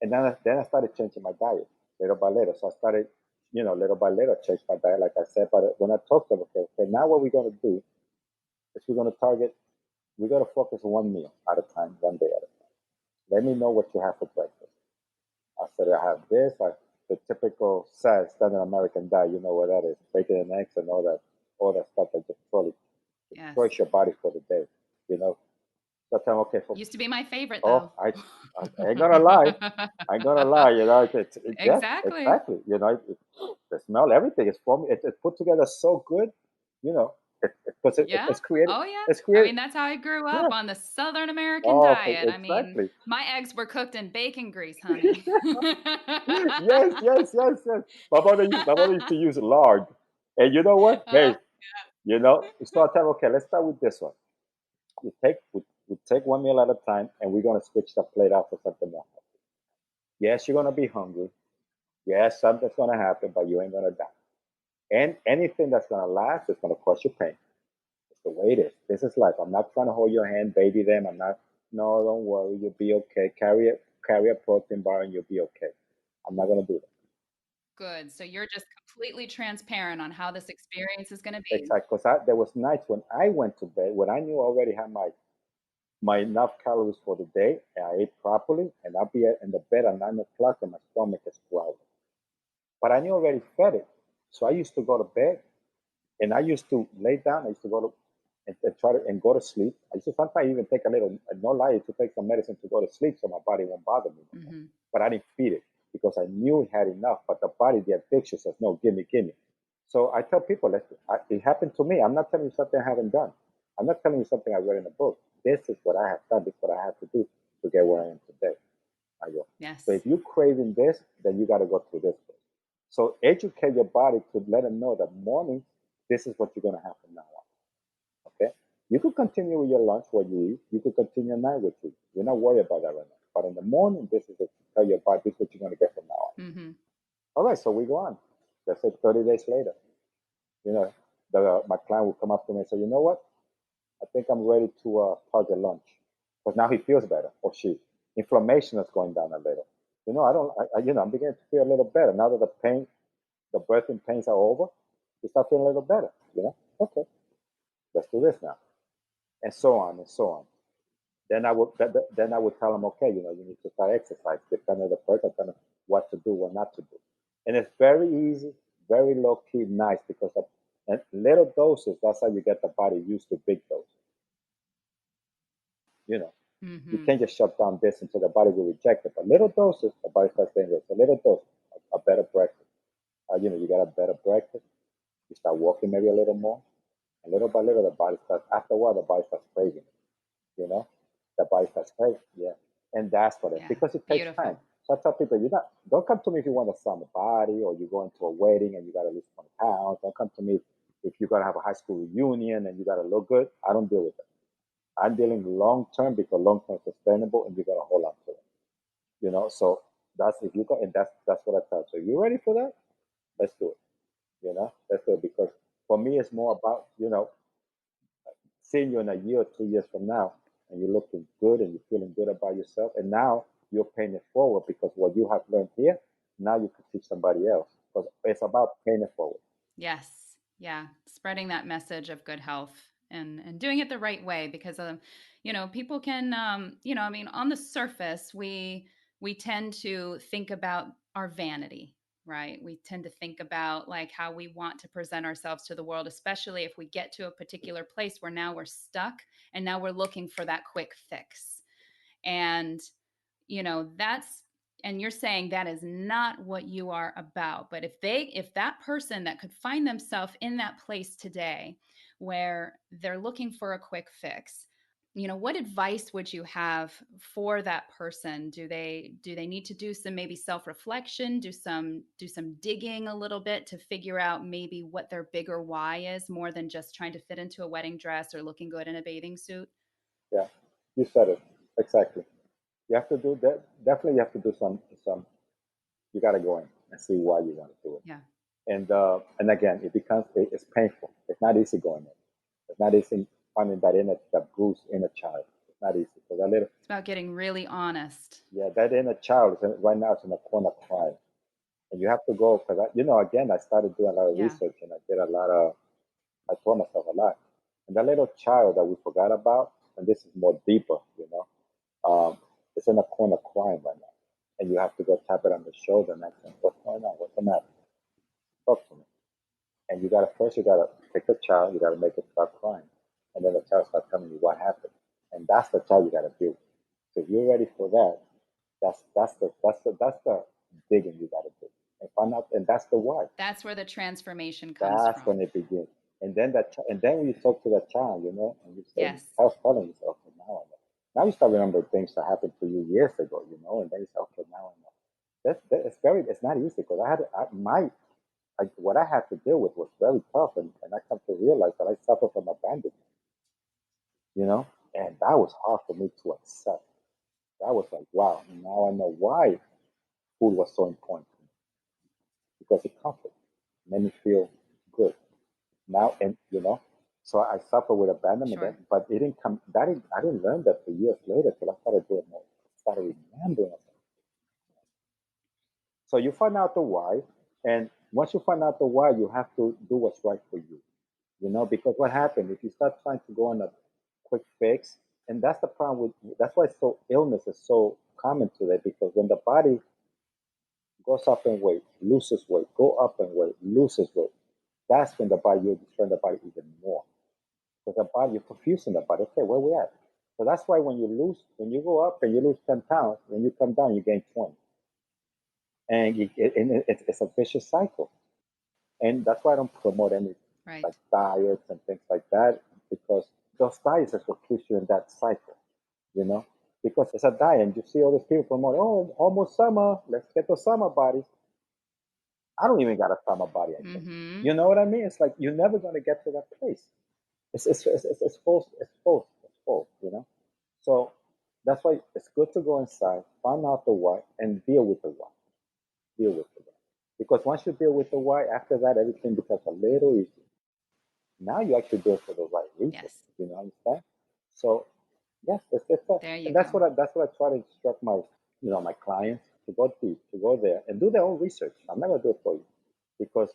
And then I started changing my diet little by little. So I started, little by little, change my diet, like I said. But when I talked to them, okay, now what we're going to do is we're going to focus one meal at a time, one day at a time. Let me know what you have for breakfast. I said, I have this, the typical standard American diet, you know what that is, bacon and eggs and all that stuff that just totally Yes. destroys your body for the day, you know. So I tell them, okay, Used to be my favorite, oh, though. I ain't gonna lie. I ain't gonna lie, yeah, Exactly. exactly. The smell, everything is for me. It's put together so good, you know, because Yeah. it's created, Oh, yeah. it's I created, mean, that's how I grew up yeah. on the Southern American Oh, diet. I mean, exactly. my eggs were cooked in bacon grease, honey. Yes, yes, yes, yes. My mother used to use lard. And you know what? Uh, Hey, so I tell her, okay, let's start with this one. We take one meal at a time and we're gonna switch the plate out for something more. Yes, you're gonna be hungry. Yes, something's gonna happen, but you ain't gonna die. And anything that's gonna last is gonna cause you pain. It's the way it is. This is life. I'm not trying to hold your hand, baby them. I'm not. No, don't worry. You'll be okay. Carry a protein bar, and you'll be okay. I'm not gonna do that. Good. So you're just completely transparent on how this experience is going to be. Exactly. Because there was nights when I went to bed when I knew I already had my enough calories for the day, and I ate properly, and I'll be in the bed at 9 o'clock, and my stomach is growling. But I knew I already fed it, so I used to go to bed, and I used to lay down. I used to go to and try to and go to sleep. I used to sometimes even take a little, no lie, to take some medicine to go to sleep, so my body won't bother me no more. Hmm. But I didn't feed it because I knew it had enough. But the body, the addiction says, no, give me, give me. So I tell people, it happened to me. I'm not telling you something I haven't done. I'm not telling you something I read in a book. This is what I have done. This is what I have to do to get where I am today. I go. So Yes. if you're craving this, then you got to go through this first. So educate your body to let them know that morning, this is what you're going to have from now on. Okay? You could continue with your lunch, what you eat. You could continue at night with you. You're not worried about that right now. But in the morning, this is what you tell your body, this is what you're going to get from now on. Hmm. All right, so we go on. Let's say 30 days later, you know, my client will come up to me and say, you know what? I think I'm ready to target lunch. Because now he feels better, or she. Inflammation is going down a little. I'm beginning to feel a little better. Now that the birthing pains are over, you start feeling a little better, Okay, let's do this now. And so on and so on. Then I would tell them, okay, you need to start exercise, depending on the person, kind of what to do, what not to do. And it's very easy, very low key, nice because of and little doses. That's how you get the body used to big doses. You know, you Hmm. can't just shut down this until the body will reject it. But little doses, the body starts saying, "So little dose, a better breakfast. You get a better breakfast. You start walking maybe a little more, and little by little, the body starts. After a while, the body starts craving it. You know, the body starts craving. Yeah, and that's what it Yeah. because it takes time. Beautiful. So I tell people, don't come to me if you want a summer body or you're going to a wedding and you got to lose 20 pounds. Don't come to me if you're going to have a high school reunion and you got to look good. I don't deal with that. I'm dealing long term because long term is sustainable and you got to hold on to it. So that's if you got and that's what I tell. So you ready for that? Let's do it. Let's do it because for me it's more about seeing you in a year or 2 years from now and you're looking good and you're feeling good about yourself. And now you're paying it forward because what you have learned here, now you can teach somebody else. Because it's about paying it forward. Yes. Yeah. Spreading that message of good health and doing it the right way because people can I mean on the surface we tend to think about our vanity, right? We tend to think about like how we want to present ourselves to the world, especially if we get to a particular place where now we're stuck and now we're looking for that quick fix. And that's and you're saying that is not what you are about. But if that person that could find themselves in that place today where they're looking for a quick fix, what advice would you have for that person? Do they need to do some maybe self-reflection, do some digging a little bit to figure out maybe what their bigger why is, more than just trying to fit into a wedding dress or looking good in a bathing suit? Yeah, you said it exactly. You have to do that. Definitely, you have to do some. You got to go in. and see why you want to do it. Yeah. And again, it's painful. It's not easy going in. It's not easy finding that bruised inner child. It's not easy. So that little, It's about getting really honest. yeah, that inner child right now is in a corner crying, and you have to go because again, I started doing a lot of Yeah. research, and I did a lot of. I told myself a lot, and that little child that we forgot about, and this is more deeper, it's in a corner crying right now, and you have to go tap it on the shoulder and ask him, "What's going on? What's the matter? Talk to me." And you gotta take the child, you gotta make it start crying. And then the child starts telling you what happened. And that's the child you gotta deal with. So if you're ready for that, that's the digging you gotta do. And find out, and that's the why. That's where the transformation comes That's from. when it begins. And then when you talk to the child, and you say, Yes. I was telling you, okay, now I know. Now you start remembering things that happened to you years ago, and then you say, okay, now I know. It's not easy because what I had to deal with was very tough, and I come to realize that I suffer from abandonment, and that was hard for me to accept. That was like, wow, now I know why food was so important to me because it comforted, made me feel good. Now, and so I suffer with abandonment, Sure. but it didn't come. I didn't learn that for years later till I started doing more. Started remembering it. So you find out the why, and once you find out the why, you have to do what's right for you. Because what happened if you start trying to go on a quick fix, and that's the problem that's why illness is so common today, because when the body goes up in weight, loses weight, go up in weight, loses weight, that's when you're destroying the body even more. Because the body, you're confusing the body. Okay, where we at? So that's why when you go up and you lose 10 pounds, when you come down, you gain 20. And it's a vicious cycle. And that's why I don't promote any Right. like diets and things like that, because those diets is what keeps you in that cycle, you know. Because it's a diet, and you see all these people promote, oh, almost summer, let's get those summer bodies. I don't even got a summer body, I think. Mm-hmm. You know what I mean? It's like you're never going to get to that place. It's false. It's false. It's false. So that's why it's good to go inside, find out the why, and deal with the why. Deal with the why. Because once you deal with the why, after that, everything becomes a little easier. Now you actually do it for the right reason. Yes. Understand? So yes, There you and that's go. what I try to instruct my clients to go deep, to go there and do their own research. I'm not gonna do it for you because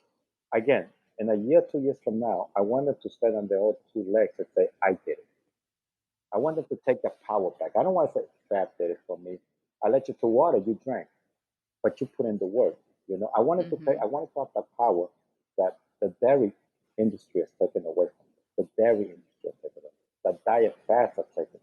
again, in a year, 2 years from now, I want them to stand on their own two legs and say, I did it. I want them to take the power back. I don't want to say Fab did it for me. I let you to water, you drank, but you put in the work. Mm-hmm. I wanted to have the power that the dairy industry has taken away from them. The dairy industry has taken away. The diet fasts are taken.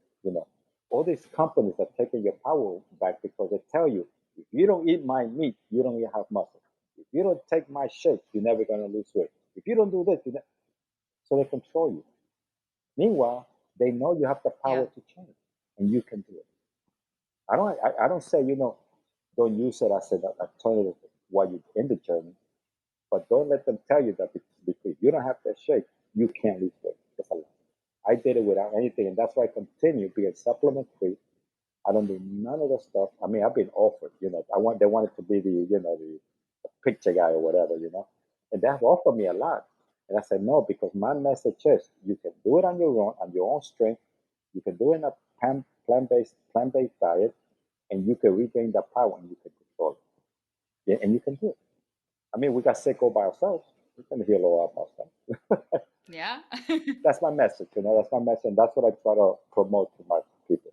All these companies are taking your power back because they tell you, if you don't eat my meat, you don't have muscle. If you don't take my shake, you're never going to lose weight. If you don't do this, so they control you. Meanwhile, they know you have the Yeah. power to change, and you can do it. I don't say don't use it as an alternative while you're in the journey, but don't let them tell you that because you don't have that shake, you can't lose weight. That's a lie. I did it without anything, and that's why I continue being supplement free. I don't do none of the stuff. I mean, I've been offered. They wanted to be the picture guy or whatever. And they have offered me a lot, and I said no because my message is you can do it on your own strength. You can do it in a plant-based diet, and you can regain the power and you can control it. Yeah, and you can do it. I mean, we got sick all by ourselves. We can heal all by ourselves. Yeah. That's my message. That's my message. And that's what I try to promote to my people.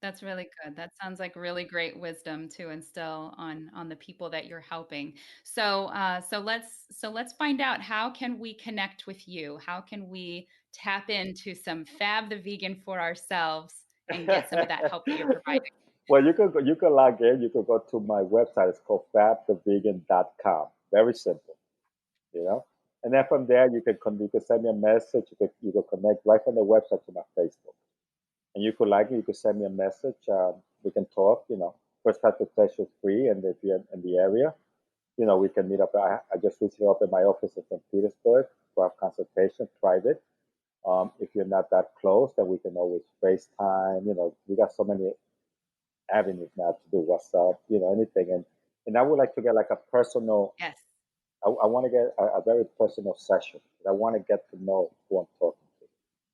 That's really good. That sounds like really great wisdom to instill on the people that you're helping. So let's find out, how can we connect with you? How can we tap into some Fab the Vegan for ourselves and get some of that help that you're providing? Well, you can log in. You can go to my website. It's called fabthevegan.com. Very simple, you know. And then from there, you can send me a message. You can connect right from the website to my Facebook. And you could send me a message. We can talk. First consultation is free, and if you're in the area, we can meet up. I just recently opened my office in St. Petersburg for a consultation, private. If you're not that close, then we can always FaceTime. We got so many avenues now to do WhatsApp, anything. And And I would like to get like a personal, Yes. I want to get a very personal session. I want to get to know who I'm talking to.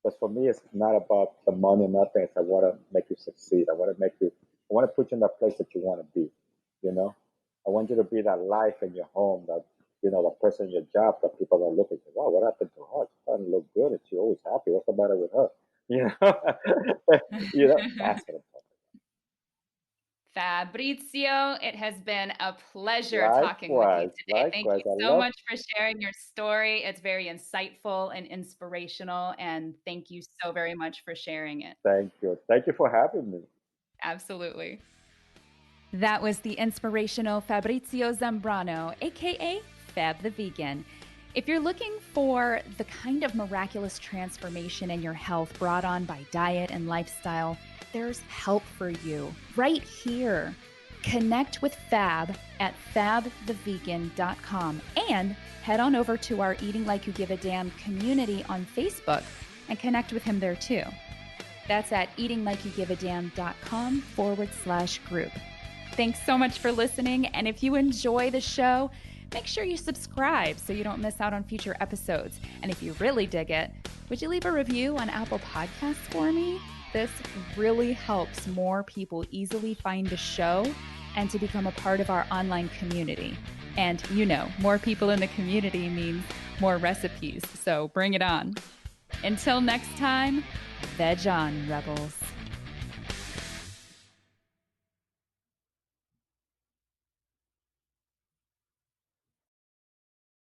But for me, it's not about the money or nothing. It's I want to make you succeed. I want to put you in that place that you want to be, you know? I want you to be that life in your home, that, the person in your job that people are looking at, wow, what happened to her? She doesn't look good and she's always happy. What's the matter with her? You know, that's what I'm talking Fabricio, it has been a pleasure about. talking with you Likewise, today. Thank likewise. you I so love, much for sharing your story. It's very insightful and inspirational, and thank you so very much for sharing it. thank you. Thank you for having me. Absolutely. That was the inspirational Fabricio Zambrano, aka Fab the Vegan. If you're looking for the kind of miraculous transformation in your health brought on by diet and lifestyle, there's help for you right here. Connect with Fab at fabthevegan.com and head on over to our Eating Like You Give a Damn community on Facebook and connect with him there too. That's at eatinglikeyougiveadamn.com/group. Thanks so much for listening. And if you enjoy the show, make sure you subscribe so you don't miss out on future episodes. And if you really dig it, would you leave a review on Apple Podcasts for me? This really helps more people easily find the show and to become a part of our online community. And more people in the community means more recipes. So bring it on. Until next time, veg on, rebels.